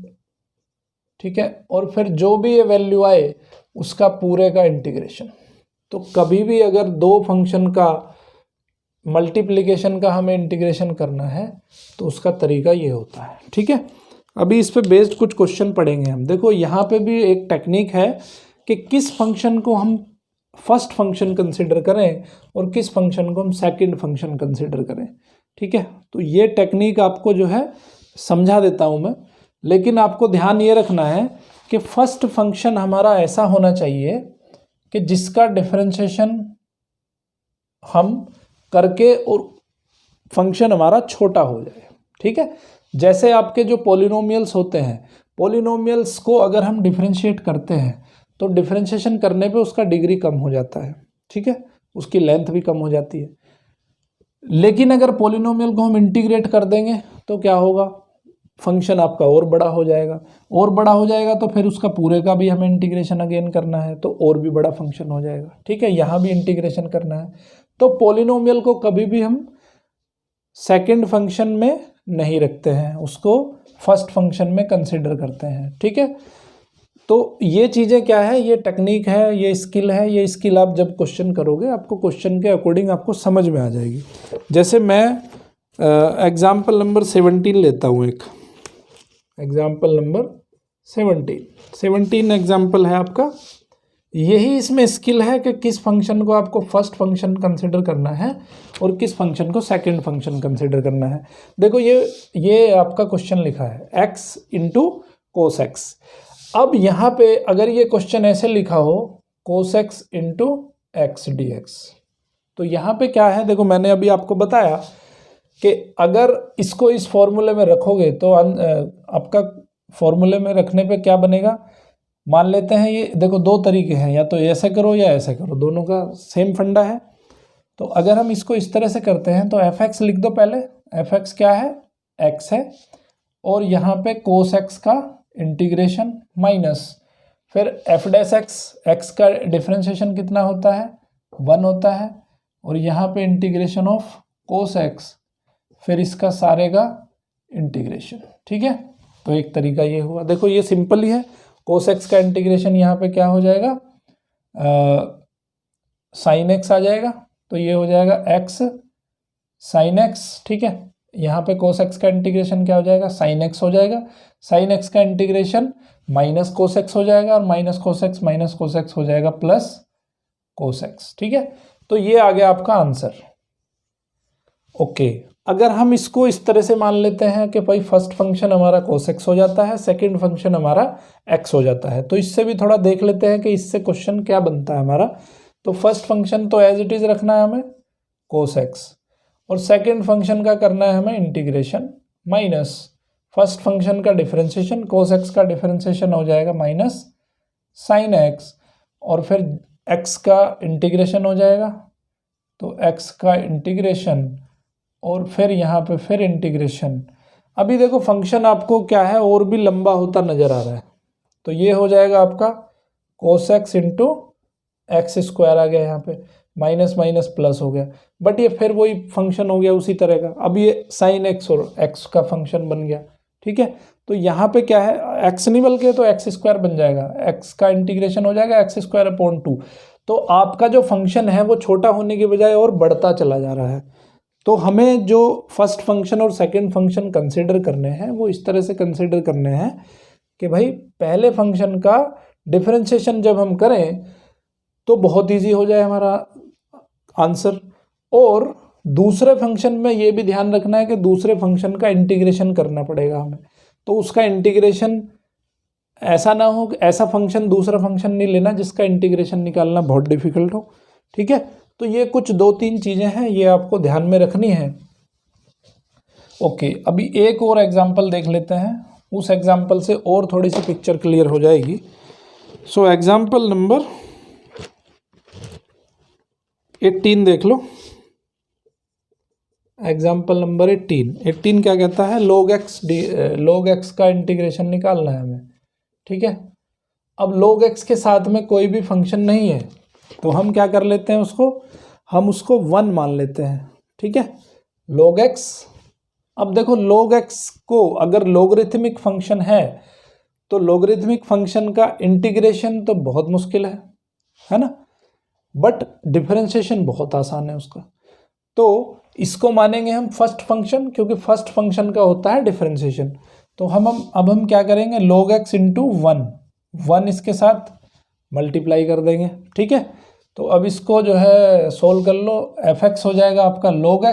Speaker 1: ठीक है, और फिर जो भी ये वैल्यू आए उसका पूरे का इंटीग्रेशन। तो कभी भी अगर दो फंक्शन का मल्टीप्लिकेशन का हमें इंटीग्रेशन करना है तो उसका तरीका ये होता है, ठीक है। अभी इस पे बेस्ड कुछ क्वेश्चन पढ़ेंगे हम। देखो यहाँ पे भी एक टेक्निक है कि किस फंक्शन को हम फर्स्ट फंक्शन कंसिडर करें और किस फंक्शन को हम सेकंड फंक्शन कंसिडर करें, ठीक है। तो ये टेक्निक आपको जो है समझा देता हूँ मैं, लेकिन आपको ध्यान ये रखना है कि फर्स्ट फंक्शन हमारा ऐसा होना चाहिए कि जिसका डिफरेंशिएशन हम करके और फंक्शन हमारा छोटा हो जाए, ठीक है। जैसे आपके जो पॉलिनोमियल्स होते हैं, पॉलिनोमियल्स को अगर हम डिफरेंशिएट करते हैं तो डिफरेंशिएशन करने पे उसका डिग्री कम हो जाता है, ठीक है, उसकी लेंथ भी कम हो जाती है। लेकिन अगर पॉलिनोमियल को हम इंटीग्रेट कर देंगे तो क्या होगा, फंक्शन आपका और बड़ा हो जाएगा, और बड़ा हो जाएगा तो फिर उसका पूरे का भी हमें इंटीग्रेशन अगेन करना है तो और भी बड़ा फंक्शन हो जाएगा, ठीक है। यहाँ भी इंटीग्रेशन करना है, तो पॉलिनोमियल को कभी भी हम सेकंड फंक्शन में नहीं रखते हैं, उसको फर्स्ट फंक्शन में कंसिडर करते हैं, ठीक है। तो ये चीज़ें क्या है, ये टेक्निक है, ये स्किल है, ये स्किल आप जब क्वेश्चन करोगे आपको क्वेश्चन के अकॉर्डिंग आपको समझ में आ जाएगी। जैसे मैं एग्जाम्पल नंबर 17 लेता हूँ, एक एग्जाम्पल नंबर 17 एग्जाम्पल है आपका। यही इसमें स्किल है कि किस फंक्शन को आपको फर्स्ट फंक्शन कंसिडर करना है और किस फंक्शन को सेकंड फंक्शन कंसिडर करना है। देखो ये आपका क्वेश्चन लिखा है x इंटू कोस एक्स। अब यहाँ पे अगर ये क्वेश्चन ऐसे लिखा हो cos x into x D x, तो यहाँ पे क्या है, देखो मैंने अभी आपको बताया कि अगर इसको इस फॉर्मूले में रखोगे तो आपका फॉर्मूले में रखने पे क्या बनेगा, मान लेते हैं ये देखो दो तरीके हैं, या तो ऐसे करो या ऐसे करो, दोनों का सेम फंडा है। तो अगर हम इसको इस तरह से करते हैं तो f(x) लिख दो पहले, f(x) क्या है, x है, और यहाँ पे cos x का इंटीग्रेशन माइनस फिर f'(x), x का डिफरेंशिएशन कितना होता है, 1 होता है, और यहाँ पे इंटीग्रेशन ऑफ cos x, फिर इसका सारे का इंटीग्रेशन, ठीक है। तो एक तरीका ये हुआ, देखो ये सिंपल ही है। cos x का इंटीग्रेशन यहाँ पे क्या हो जाएगा, sin x आ जाएगा, तो ये हो जाएगा x sin x, ठीक है। यहाँ पे cos x का इंटीग्रेशन क्या हो जाएगा, sin x हो जाएगा, sin x का इंटीग्रेशन माइनस cos x हो जाएगा, और माइनस cos x हो जाएगा प्लस cos x, ठीक है। तो ये आ गया आपका आंसर। ओके, अगर हम इसको इस तरह से मान लेते हैं कि भाई फर्स्ट फंक्शन हमारा cos x हो जाता है, सेकंड फंक्शन हमारा x हो जाता है, तो इससे भी थोड़ा देख लेते हैं कि इससे क्वेश्चन क्या बनता है हमारा। तो फर्स्ट फंक्शन तो एज इट इज रखना है हमें cos x, और सेकंड फंक्शन का करना है हमें इंटीग्रेशन माइनस फर्स्ट फंक्शन का डिफरेंशिएशन, cos x का डिफरेंशिएशन हो जाएगा माइनस sin x, और फिर x का इंटीग्रेशन हो जाएगा, तो x का इंटीग्रेशन और फिर यहाँ पे फिर इंटीग्रेशन। अभी देखो फंक्शन आपको क्या है और भी लंबा होता नज़र आ रहा है, तो ये हो जाएगा आपका cos x into x square आ गया, यहाँ पे माइनस माइनस प्लस हो गया, बट ये फिर वही फंक्शन हो गया उसी तरह का। अब ये साइन एक्स और एक्स का फंक्शन बन गया, ठीक है। तो यहाँ पे क्या है, एक्स नहीं बल्कि तो एक्स स्क्वायर बन जाएगा, एक्स का इंटीग्रेशन हो जाएगा एक्स स्क्वायर अपॉन 2। तो आपका जो फंक्शन है वो छोटा होने की बजाय और बढ़ता चला जा रहा है। तो हमें जो फर्स्ट फंक्शन और सेकंड फंक्शन कंसिडर करने हैं वो इस तरह से कंसिडर करने हैं कि भाई पहले फंक्शन का डिफरेंशिएशन जब हम करें तो बहुत इजी हो जाए हमारा आंसर, और दूसरे फंक्शन में ये भी ध्यान रखना है कि दूसरे फंक्शन का इंटीग्रेशन करना पड़ेगा हमें। तो उसका इंटीग्रेशन ऐसा ना हो, ऐसा फंक्शन दूसरा फंक्शन नहीं लेना जिसका इंटीग्रेशन निकालना बहुत डिफिकल्ट हो, ठीक है। तो ये कुछ 2-3 चीज़ें हैं, ये आपको ध्यान में रखनी है। ओके, अभी एक और एग्जांपल देख लेते हैं, उस एग्जांपल से और थोड़ी सी पिक्चर क्लियर हो जाएगी। सो एग्जांपल नंबर 18 देख लो। एग्जांपल नंबर 18 क्या कहता है, log x का इंटीग्रेशन निकालना है हमें, ठीक है। अब log x के साथ में कोई भी फंक्शन नहीं है तो हम क्या कर लेते हैं, हम उसको 1 मान लेते हैं, ठीक है। log x, अब देखो log x को अगर लॉगरिथमिक फंक्शन है तो लॉगरिथमिक फंक्शन का इंटीग्रेशन तो बहुत मुश्किल है ना, बट डिफरेंशिएशन बहुत आसान है उसका। तो इसको मानेंगे हम फर्स्ट फंक्शन, क्योंकि फर्स्ट फंक्शन का होता है डिफरेंशिएशन। तो हम क्या करेंगे, log x इंटू 1 इसके साथ मल्टीप्लाई कर देंगे, ठीक है। तो अब इसको जो है सोल्व कर लो, fx हो जाएगा आपका log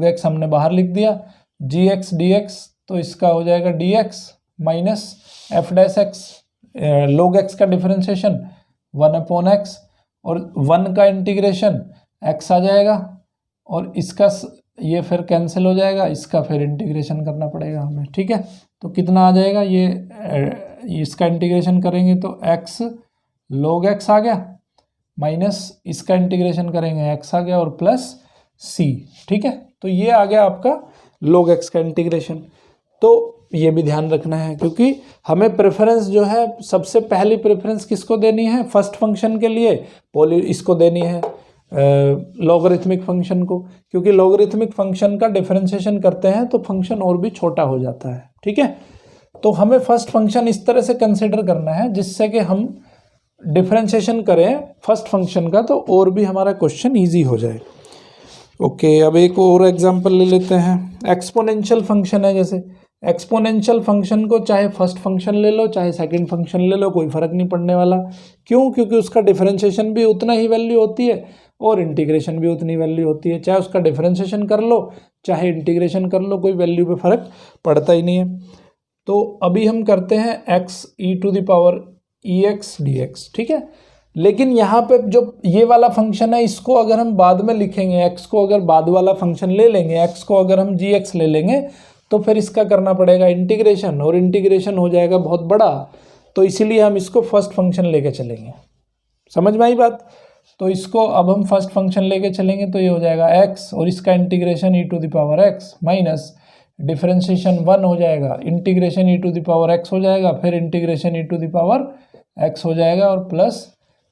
Speaker 1: x हमने बाहर लिख दिया, gx dx, तो इसका हो जाएगा dx minus f dash x, log x का डिफरेंशिएशन 1/x, और 1 का इंटीग्रेशन x आ जाएगा, और इसका ये फिर कैंसिल हो जाएगा, इसका फिर इंटीग्रेशन करना पड़ेगा हमें, ठीक है। तो कितना आ जाएगा, ये इसका इंटीग्रेशन करेंगे तो x log x आ गया, माइनस इसका इंटीग्रेशन करेंगे x आ गया, और प्लस c, ठीक है। तो ये आ गया आपका log x का इंटीग्रेशन। तो ये भी ध्यान रखना है, क्योंकि हमें प्रेफरेंस जो है सबसे पहली प्रेफरेंस किसको देनी है, फर्स्ट फंक्शन के लिए इसको देनी है लॉगरिथमिक फंक्शन को, क्योंकि लॉगरिथमिक फंक्शन का डिफरेंशिएशन करते हैं तो फंक्शन और भी छोटा हो जाता है, ठीक है। तो हमें फर्स्ट फंक्शन इस तरह से कंसिडर करना है जिससे कि हम डिफरेंशिएशन करें फर्स्ट फंक्शन का तो और भी हमारा क्वेश्चन ईजी हो जाए। ओके, अब एक और एग्जांपल ले लेते हैं। एक्सपोनेंशियल फंक्शन है, जैसे एक्सपोनेंशियल फंक्शन को चाहे फर्स्ट फंक्शन ले लो चाहे सेकंड फंक्शन ले लो, कोई फ़र्क नहीं पड़ने वाला। क्यों? क्योंकि उसका डिफरेंशिएशन भी उतना ही वैल्यू होती है और इंटीग्रेशन भी उतनी वैल्यू होती है। चाहे उसका डिफरेंशिएशन कर लो चाहे इंटीग्रेशन कर लो, कोई वैल्यू पे फ़र्क पड़ता ही नहीं है। तो अभी हम करते हैं x e⁻ex dx, ठीक है। लेकिन यहाँ पे जो ये वाला फंक्शन है इसको अगर हम बाद में लिखेंगे, x को अगर बाद वाला फंक्शन ले लेंगे, x को अगर हम gx ले लेंगे तो फिर इसका करना पड़ेगा इंटीग्रेशन, और इंटीग्रेशन हो जाएगा बहुत बड़ा, तो इसीलिए हम इसको फर्स्ट फंक्शन लेके चलेंगे। समझ में आई बात? तो इसको अब हम फर्स्ट फंक्शन लेके चलेंगे तो ये हो जाएगा x, और इसका इंटीग्रेशन e⁻x माइनस डिफरेंशिएशन 1 हो जाएगा, इंटीग्रेशन e⁻x हो जाएगा, फिर इंटीग्रेशन e⁻x हो जाएगा, और प्लस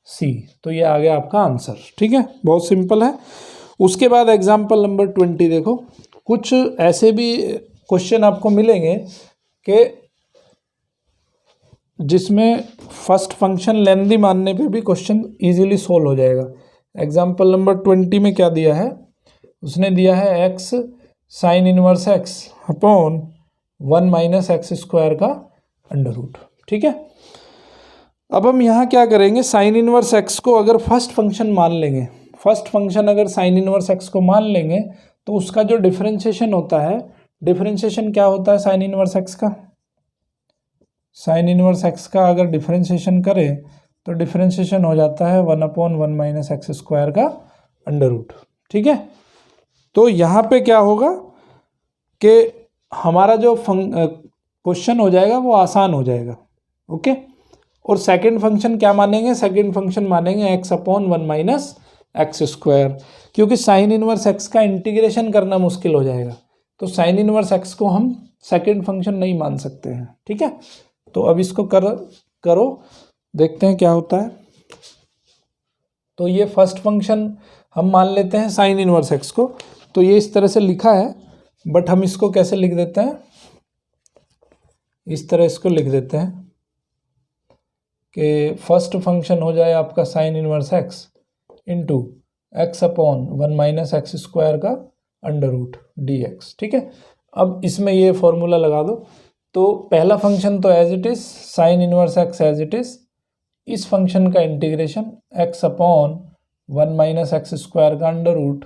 Speaker 1: c। तो ये आ गया आपका आंसर, ठीक है। बहुत सिंपल है। उसके बाद एग्जाम्पल नंबर 20 देखो। कुछ ऐसे भी क्वेश्चन आपको मिलेंगे कि जिसमें फर्स्ट फंक्शन लेंथी मानने पे भी क्वेश्चन इजीली सोल्व हो जाएगा। एग्जाम्पल नंबर 20 में क्या दिया है, उसने दिया है x sin inverse x upon 1 minus x square का अंडर रूट, ठीक है। अब हम यहाँ क्या करेंगे, साइन इनवर्स x को अगर फर्स्ट फंक्शन मान लेंगे, फर्स्ट फंक्शन अगर साइन इनवर्स x को मान लेंगे तो उसका जो डिफरेंशिएशन होता है, डिफरेंशिएशन क्या होता है साइन इनवर्स एक्स का, साइन इनवर्स एक्स का अगर डिफरेंशिएशन करें तो डिफरेंशिएशन हो जाता है 1/1 माइनस एक्स स्क्वायर का अंडर रूट। ठीक है, तो यहाँ पे क्या होगा कि हमारा जो क्वेश्चन हो जाएगा वो आसान हो जाएगा। ओके, और सेकंड फंक्शन क्या मानेंगे, सेकंड फंक्शन मानेंगे x/1 माइनस एक्स स्क्वायर, क्योंकि साइन इनवर्स एक्स का इंटीग्रेशन करना मुश्किल हो जाएगा, तो साइन इनवर्स एक्स को हम सेकंड फंक्शन नहीं मान सकते हैं। ठीक है, तो अब इसको करो देखते हैं क्या होता है। तो ये फर्स्ट फंक्शन हम मान लेते हैं साइन इनवर्स एक्स को, तो ये इस तरह से लिखा है, बट हम इसको कैसे लिख देते हैं, इस तरह इसको लिख देते हैं कि फर्स्ट फंक्शन हो जाए आपका sign inverse x into x/1 minus x square का अंडर रूट डी एक्स। ठीक है, अब इसमें ये फॉर्मूला लगा दो। तो पहला फंक्शन तो as it is sine inverse x as it is, इस फंक्शन का integration x/1 minus x square का अंडर रूट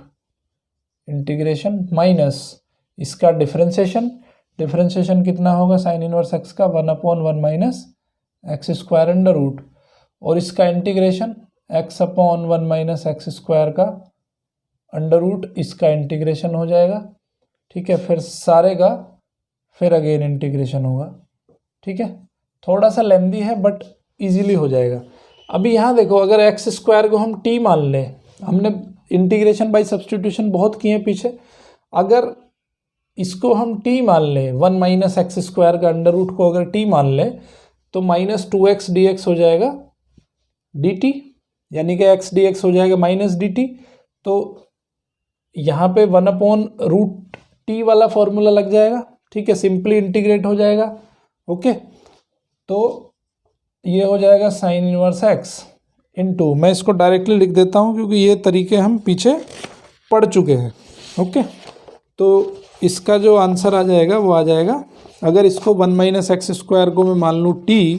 Speaker 1: इंटीग्रेशन माइनस इसका डिफरेंशिएशन, डिफरेंशिएशन कितना होगा साइन इनवर्स एक्स का 1/1 minus x square under root, और इसका integration x/1 minus x square का अंडर रूट, इसका इंटीग्रेशन हो जाएगा। ठीक है, फिर सारे का फिर अगेन इंटीग्रेशन होगा। ठीक है, थोड़ा सा लेंदी है बट इजीली हो जाएगा। अभी यहाँ देखो, अगर एक्स स्क्वायर को हम t मान लें, हमने इंटीग्रेशन बाय सब्सटीट्यूशन बहुत किए पीछे, अगर इसको हम t मान लें 1 माइनस एक्स स्क्वायर का अंडर रूट को अगर t मान लें तो -2x dx हो जाएगा dt, यानी कि x dx हो जाएगा माइनस dt। तो यहाँ पे 1/√t वाला फॉर्मूला लग जाएगा। ठीक है, सिंपली इंटीग्रेट हो जाएगा। ओके, तो ये हो जाएगा साइन इनवर्स एक्स इनटू, मैं इसको डायरेक्टली लिख देता हूँ क्योंकि ये तरीके हम पीछे पढ़ चुके हैं। ओके, तो इसका जो आंसर आ जाएगा वो आ जाएगा, अगर इसको 1 माइनस एक्स स्क्वायर को मैं मान लूँ t,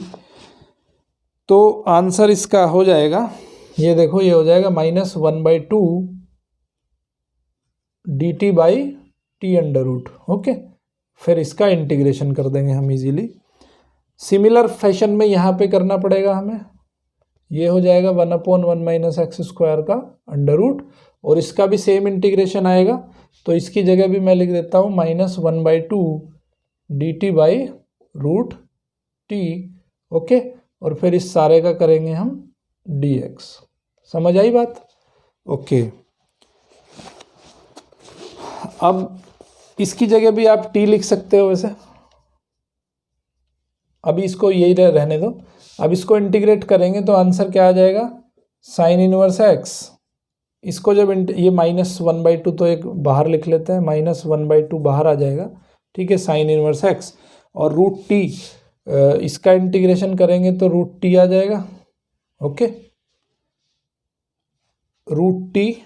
Speaker 1: तो आंसर इसका हो जाएगा, ये देखो ये हो जाएगा -1/2 dt by t under root. Okay, फिर इसका इंटीग्रेशन कर देंगे हम इजीली। सिमिलर फैशन में यहाँ पे करना पड़ेगा हमें, ये हो जाएगा 1/1 माइनस एक्स स्क्वायर का अंडर रूट, और इसका भी सेम इंटीग्रेशन आएगा, तो इसकी जगह भी मैं लिख देता हूँ -1/2 dt by root t. Okay, और फिर इस सारे का करेंगे हम dx। समझ आई बात? ओके, अब इसकी जगह भी आप t लिख सकते हो वैसे, अभी इसको यही रहने दो। अब इसको इंटीग्रेट करेंगे तो आंसर क्या आ जाएगा, साइन इनवर्स एक्स, इसको जब ये -1/2 तो एक बाहर लिख लेते हैं, -1/2 बाहर आ जाएगा। ठीक है, साइन इनवर्स एक्स और रूट टी, इसका इंटीग्रेशन करेंगे तो रूट टी आ जाएगा। ओके, रूट टी,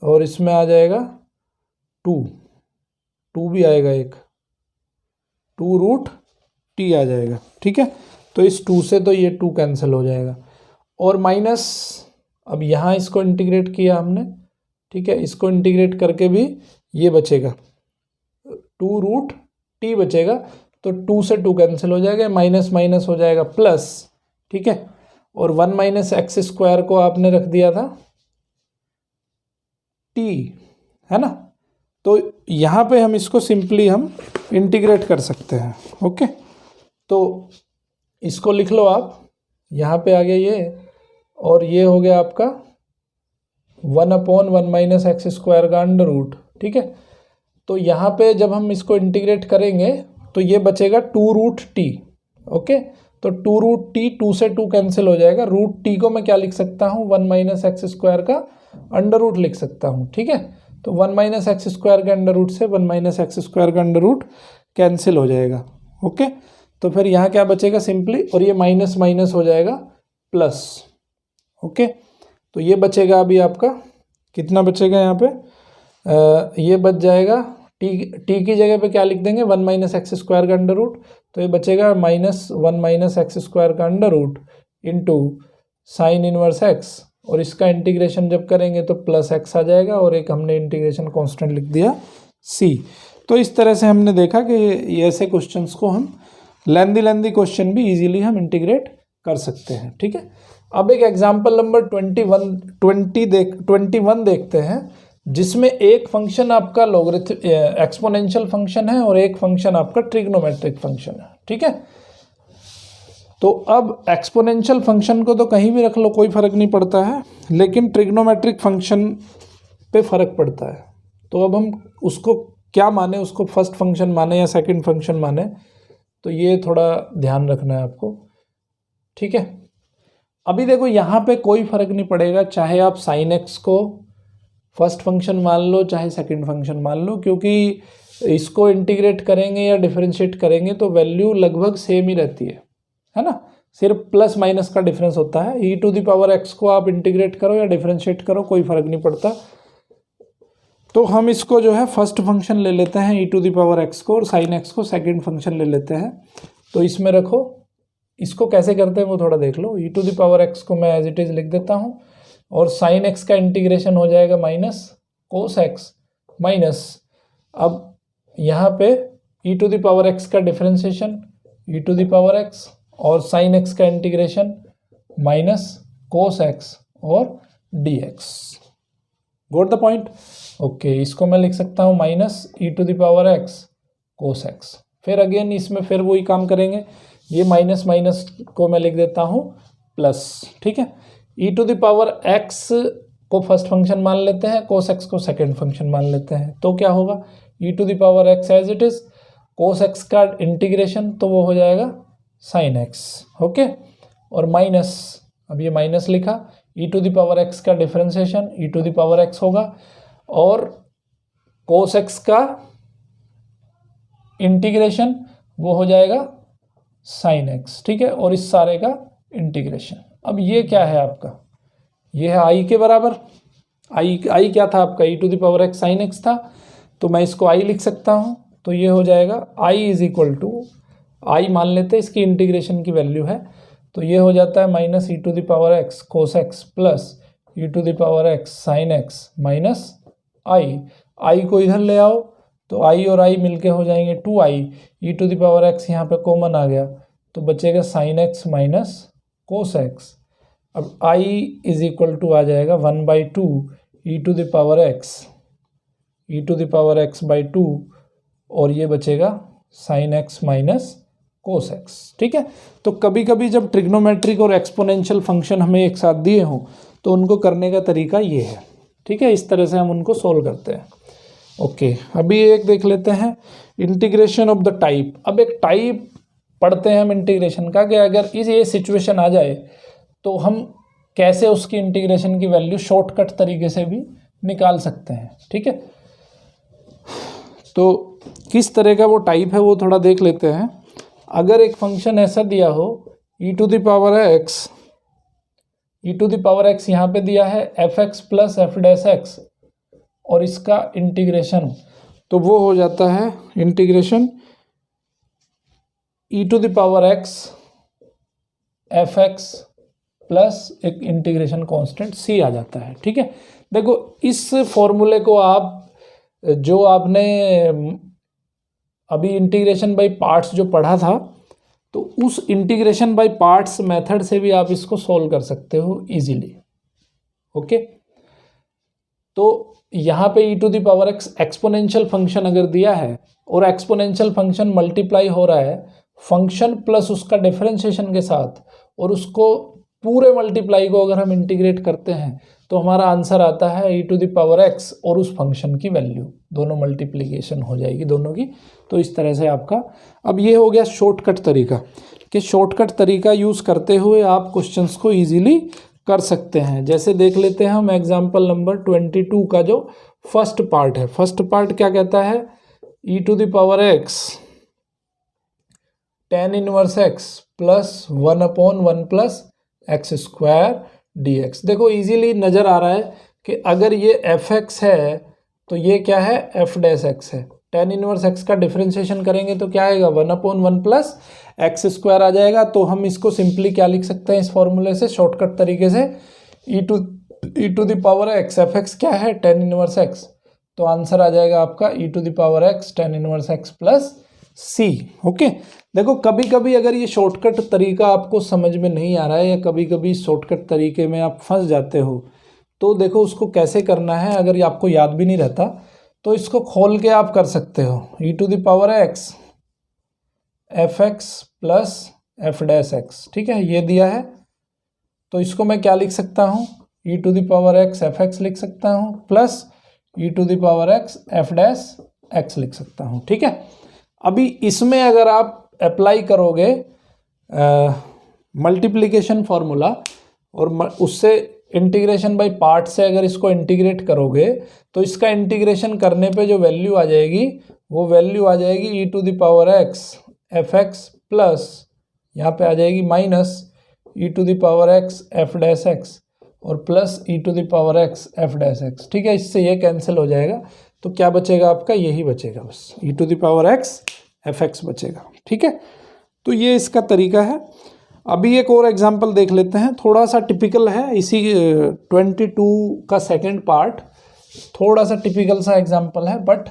Speaker 1: और इसमें आ जाएगा 2 भी आएगा, एक 2 रूट टी आ जाएगा। ठीक है, तो इस 2 से तो ये 2 कैंसिल हो जाएगा, और माइनस, अब यहाँ इसको इंटीग्रेट किया हमने। ठीक है, इसको इंटीग्रेट करके भी ये बचेगा 2 रूट टी बचेगा, तो 2 से 2 कैंसिल हो जाएगा, माइनस माइनस हो जाएगा प्लस। ठीक है, और 1 माइनस एक्स स्क्वायर को आपने रख दिया था टी, है ना, तो यहाँ पे हम इसको सिंपली हम इंटीग्रेट कर सकते हैं। ओके, तो इसको लिख लो आप, यहाँ पे आ गया ये, और ये हो गया आपका 1/1 माइनस एक्स स्क्वायर का अंडर रूट। ठीक है, तो यहाँ पे जब हम इसको इंटीग्रेट करेंगे तो ये बचेगा 2 रूट टी। ओके, तो 2 रूट टी, 2 से 2 कैंसिल हो जाएगा, रूट टी को मैं क्या लिख सकता हूँ, 1 माइनस एक्स स्क्वायर का अंडर रूट लिख सकता हूँ। ठीक है, तो 1 माइनस एक्स स्क्वायर के अंडर रूट से 1 माइनस एक्स स्क्वायर का अंडर रूट कैंसिल हो जाएगा। ओके, तो फिर यहाँ क्या बचेगा सिंपली, और ये माइनस माइनस हो जाएगा प्लस। ओके, तो ये बचेगा अभी आपका, कितना बचेगा यहाँ पे, ये बच जाएगा टी की जगह पे क्या लिख देंगे, 1 माइनस एक्स स्क्वायर का अंडर रूट, तो ये बचेगा -1 माइनस एक्स स्क्वायर का under root into sine inverse x, और इसका इंटीग्रेशन जब करेंगे तो प्लस एक्स आ जाएगा, और एक हमने इंटीग्रेशन कांस्टेंट लिख दिया सी। तो इस तरह से हमने देखा कि ये ऐसे क्वेश्चंस को हम लेंदी क्वेश्चन भी इजीली हम इंटीग्रेट कर सकते हैं। ठीक है, अब एक एग्जांपल नंबर 21 देखते हैं, जिसमें एक फंक्शन आपका लॉगरिथम एक्सपोनेंशियल फंक्शन है और एक फंक्शन आपका ट्रिग्नोमेट्रिक फंक्शन है। ठीक है, तो अब एक्सपोनेंशियल फंक्शन को तो कहीं भी रख लो, कोई फर्क नहीं पड़ता है, लेकिन ट्रिग्नोमेट्रिक फंक्शन पे फर्क पड़ता है। तो अब हम उसको क्या माने, उसको फर्स्ट फंक्शन माने या सेकंड फंक्शन माने, तो ये थोड़ा ध्यान रखना है आपको। ठीक है, अभी देखो यहाँ पे कोई फर्क नहीं पड़ेगा, चाहे आप साइन एक्स को फर्स्ट फंक्शन मान लो चाहे सेकंड फंक्शन मान लो, क्योंकि इसको इंटीग्रेट करेंगे या डिफरेंशिएट करेंगे तो वैल्यू लगभग सेम ही रहती है ना, सिर्फ प्लस माइनस का डिफरेंस होता है। e to the power x को आप इंटीग्रेट करो या डिफरेंशिएट करो, कोई फर्क नहीं पड़ता। तो हम इसको जो है फर्स्ट फंक्शन ले लेते हैं e to the power x को, और साइन x को सेकंड फंक्शन ले लेते हैं। तो इसमें रखो, इसको कैसे करते हैं वो थोड़ा देख लो। e to the power x को मैं एज इट इज लिख देता हूँ, और साइन x का इंटीग्रेशन हो जाएगा माइनस कोस x माइनस, अब यहाँ पे e to the power x का differentiation e to the power x और साइन x का इंटीग्रेशन माइनस कोस x और dx। Got the point? Okay, इसको मैं लिख सकता हूँ minus e to the power x cos x। फिर अगेन इसमें फिर वही काम करेंगे, ये माइनस माइनस को मैं लिख देता हूँ प्लस। ठीक है, e to the power x को फर्स्ट फंक्शन मान लेते हैं, कोस x को सेकंड फंक्शन मान लेते हैं, तो क्या होगा e to the power x as it is, cos x का इंटीग्रेशन तो वो हो जाएगा साइन x। ओके, और माइनस, अब ये माइनस लिखा, e to the power x का differentiation e to the power x होगा, और कोस x का इंटीग्रेशन वो हो जाएगा साइन x। ठीक है, और इस सारे का इंटीग्रेशन। अब ये क्या है आपका, ये है i के बराबर। i क्या था आपका, e to the power x sine x था, तो मैं इसको i लिख सकता हूँ। तो ये हो जाएगा i is equal to, i मान लेते हैं इसकी इंटीग्रेशन की वैल्यू है, तो ये हो जाता है minus e to the power x cos x plus e to the power x sine x minus i को इधर ले आओ, तो i और i मिलके हो जाएंगे 2i, e to the power x यहाँ पे कॉमन आ गया, तो बचेगा sine x minus cos x। अब i इज इक्वल टू आ जाएगा 1/2 e to the power x by 2, और ये बचेगा sine x minus cos x। ठीक है, तो कभी कभी जब ट्रिग्नोमेट्रिक और एक्सपोनेंशियल फंक्शन हमें एक साथ दिए हों तो उनको करने का तरीका ये है। ठीक है, इस तरह से हम उनको सोल्व करते हैं। ओके, अभी एक देख लेते हैं इंटीग्रेशन ऑफ द टाइप। अब एक टाइप पढ़ते हैं हम इंटीग्रेशन का, कि अगर ये सिचुएशन आ जाए तो हम कैसे उसकी इंटीग्रेशन की वैल्यू शॉर्टकट तरीके से भी निकाल सकते हैं। ठीक है, तो किस तरह का वो टाइप है वो थोड़ा देख लेते हैं। अगर एक फंक्शन ऐसा दिया हो e to the power x यहाँ पे दिया है f(x) plus f dash x, और इसका इंटीग्रेशन तो वो हो जाता है integration e to the power x f(x) plus एक इंटीग्रेशन कांस्टेंट c आ जाता है। ठीक है, देखो इस फॉर्मूले को आप, जो आपने अभी इंटीग्रेशन बाय पार्ट्स जो पढ़ा था, तो उस इंटीग्रेशन बाय पार्ट्स मेथड से भी आप इसको सॉल्व कर सकते हो इजीली। ओके, तो यहाँ पे e to the power x exponential function अगर दिया है और एक्सपोनेंशियल फंक्शन मल्टीप्लाई हो रहा है फंक्शन प्लस उसका डिफरेंशिएशन के साथ, और उसको पूरे मल्टीप्लाई को अगर हम इंटीग्रेट करते हैं तो हमारा आंसर आता है e to the power x और उस फंक्शन की वैल्यू, दोनों मल्टीप्लिकेशन हो जाएगी दोनों की। तो इस तरह से आपका, अब ये हो गया शॉर्टकट तरीका, कि शॉर्टकट तरीका यूज़ करते हुए आप क्वेश्चंस को इजीली कर सकते हैं। जैसे देख लेते हैं हम एग्जाम्पल नंबर 22 का जो फर्स्ट पार्ट है। फर्स्ट पार्ट क्या कहता है, e to the power x tan inverse x plus 1/1 plus x square dx। देखो इजीली नज़र आ रहा है कि अगर ये f(x) है तो ये क्या है, f डैश x है। tan इनवर्स x का डिफरेंशिएशन करेंगे तो क्या आएगा, 1/1 प्लस एक्स स्क्वायर आ जाएगा। तो हम इसको सिंपली क्या लिख सकते हैं इस फॉर्मूले से, शॉर्टकट तरीके से, e to the power x f(x) क्या है, tan इनवर्स x तो आंसर आ जाएगा आपका e to the power x tan inverse x plus c। Okay, देखो कभी कभी अगर ये शॉर्टकट तरीका आपको समझ में नहीं आ रहा है या कभी कभी शॉर्टकट तरीके में आप फंस जाते हो, तो देखो उसको कैसे करना है, अगर ये आपको याद भी नहीं रहता तो इसको खोल के आप कर सकते हो। e to the power x fx plus f dash x, ठीक है, ये दिया है तो इसको मैं क्या लिख सकता हूँ, e to the power x fx लिख सकता हूँ plus e to the power x f dash x लिख सकता हूँ। ठीक है, अभी इसमें अगर आप अप्लाई करोगे मल्टीप्लिकेशन फॉर्मूला और उससे इंटीग्रेशन बाय पार्ट से अगर इसको इंटीग्रेट करोगे तो इसका इंटीग्रेशन करने पे जो वैल्यू आ जाएगी वो वैल्यू आ जाएगी e to the power x fx plus यहाँ पे आ जाएगी minus e to the power x f dash x और plus e to the power x f dash x। ठीक है, इससे ये कैंसिल हो जाएगा तो क्या बचेगा आपका, यही बचेगा बस, e to the power x fx बचेगा। ठीक है, तो ये इसका तरीका है। अभी एक और एग्जांपल देख लेते हैं, थोड़ा सा टिपिकल है, इसी 22 का सेकंड पार्ट, थोड़ा सा टिपिकल सा एग्जांपल है बट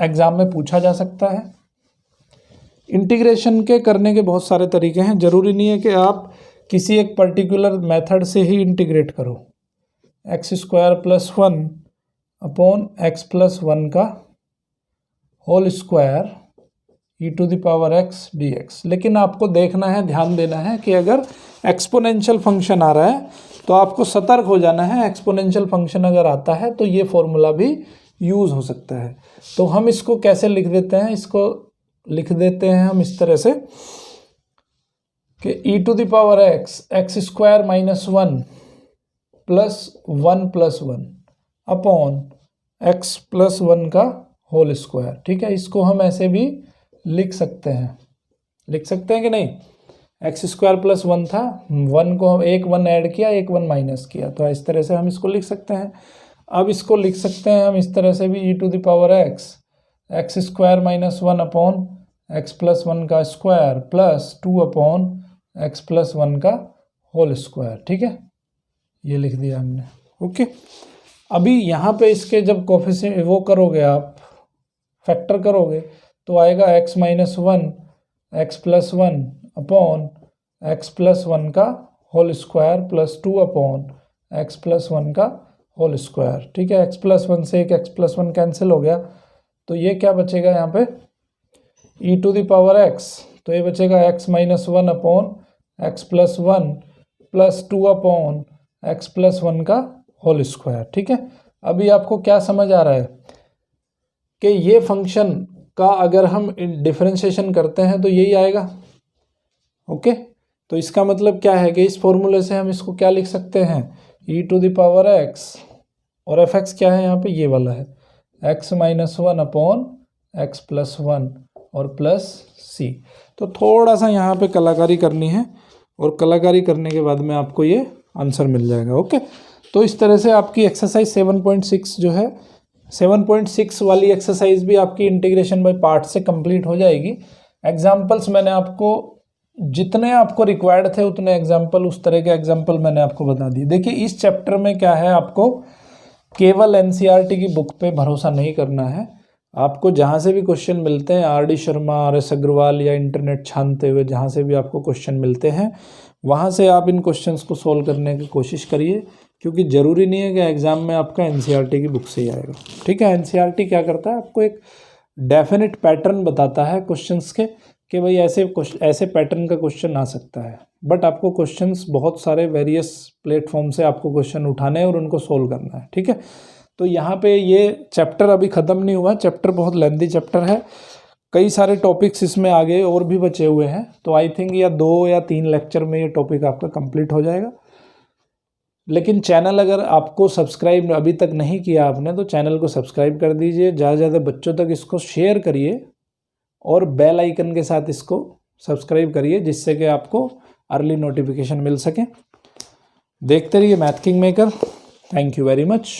Speaker 1: एग्जाम में पूछा जा सकता है। इंटीग्रेशन के करने के बहुत सारे तरीके हैं, ज़रूरी नहीं है कि आप किसी एक पर्टिकुलर मेथड से ही इंटीग्रेट करो। X square plus 1 upon x plus 1 का whole square e to the power x dx, लेकिन आपको देखना है, ध्यान देना है कि अगर एक्सपोनेंशियल फंक्शन आ रहा है तो आपको सतर्क हो जाना है। एक्सपोनेंशियल फंक्शन अगर आता है तो ये फॉर्मूला भी यूज़ हो सकता है। तो हम इसको कैसे लिख देते हैं, इसको लिख देते हैं हम इस तरह से कि e to the power x square minus 1 plus 1 plus 1 upon x plus 1 का होल स्क्वायर। ठीक है, इसको हम ऐसे भी लिख सकते हैं कि नहीं, एक्स स्क्वायर प्लस 1 था, 1 को हम एक 1 ऐड किया, एक 1 माइनस किया, तो इस तरह से हम इसको लिख सकते हैं। अब इसको लिख सकते हैं हम इस तरह से भी e to the power x square minus 1 upon x plus 1 का square plus 2 upon x plus 1 का होल स्क्वायर। ठीक है, ये लिख दिया हमने। ओके, अभी यहाँ पे इसके जब कोफिशिएंट वो करोगे, आप फैक्टर करोगे तो आएगा x minus 1 x plus 1 upon x plus 1 का whole square plus 2 upon x plus 1 का होल स्क्वायर। ठीक है, x प्लस 1 से एक x प्लस 1 कैंसिल हो गया तो ये क्या बचेगा यहाँ पे, e to the power x, तो ये बचेगा x minus 1 upon x plus 1 plus 2 upon x plus 1 का होल स्क्वायर। ठीक है, अभी आपको क्या समझ आ रहा है कि ये फंक्शन का अगर हम डिफरेंशिएशन करते हैं तो यही आएगा। ओके, तो इसका मतलब क्या है कि इस फॉर्मूले से हम इसको क्या लिख सकते हैं, e to the power x और fx क्या है यहाँ पे, ये वाला है x minus 1 upon x plus 1 और प्लस c। तो थोड़ा सा यहाँ पे कलाकारी करनी है और कलाकारी करने के बाद में आपको ये आंसर मिल जाएगा। ओके, तो इस तरह से आपकी एक्सरसाइज 7.6 जो है, 7.6 वाली एक्सरसाइज भी आपकी इंटीग्रेशन बाय पार्ट से कंप्लीट हो जाएगी। एग्जाम्पल्स मैंने आपको जितने आपको रिक्वायर्ड थे उतने एग्जाम्पल, उस तरह के एग्जाम्पल मैंने आपको बता दिए। देखिए इस चैप्टर में क्या है, आपको केवल एनसीईआरटी की बुक पे भरोसा नहीं करना है। आपको जहाँ से भी क्वेश्चन मिलते हैं, R D Sharma, R S Agrawal या इंटरनेट छानते हुए जहाँ से भी आपको क्वेश्चन मिलते हैं वहाँ से आप इन क्वेश्चंस को सॉल्व करने की कोशिश करिए, क्योंकि ज़रूरी नहीं है कि एग्ज़ाम में आपका एनसीईआरटी की बुक से ही आएगा। ठीक है, एनसीईआरटी क्या करता है, आपको एक डेफिनेट पैटर्न बताता है क्वेश्चंस के कि भाई ऐसे पैटर्न का क्वेश्चन आ सकता है, बट आपको क्वेश्चंस बहुत सारे वेरियस प्लेटफॉर्म से आपको क्वेश्चन उठाने हैं और उनको सोल्व करना है। ठीक है, तो यहाँ पे ये चैप्टर अभी ख़त्म नहीं हुआ, चैप्टर बहुत लेंथी चैप्टर है, कई सारे टॉपिक्स इसमें आगे और भी बचे हुए हैं। तो आई थिंक या 2 या 3 लेक्चर में ये टॉपिक आपका कंप्लीट हो जाएगा। लेकिन चैनल अगर आपको सब्सक्राइब अभी तक नहीं किया आपने तो चैनल को सब्सक्राइब कर दीजिए, ज़्यादा से ज़्यादा बच्चों तक इसको शेयर करिए और बेल आइकन के साथ इसको सब्सक्राइब करिए, जिससे कि आपको अर्ली नोटिफिकेशन मिल सके। देखते रहिए math king maker. Thank you very much.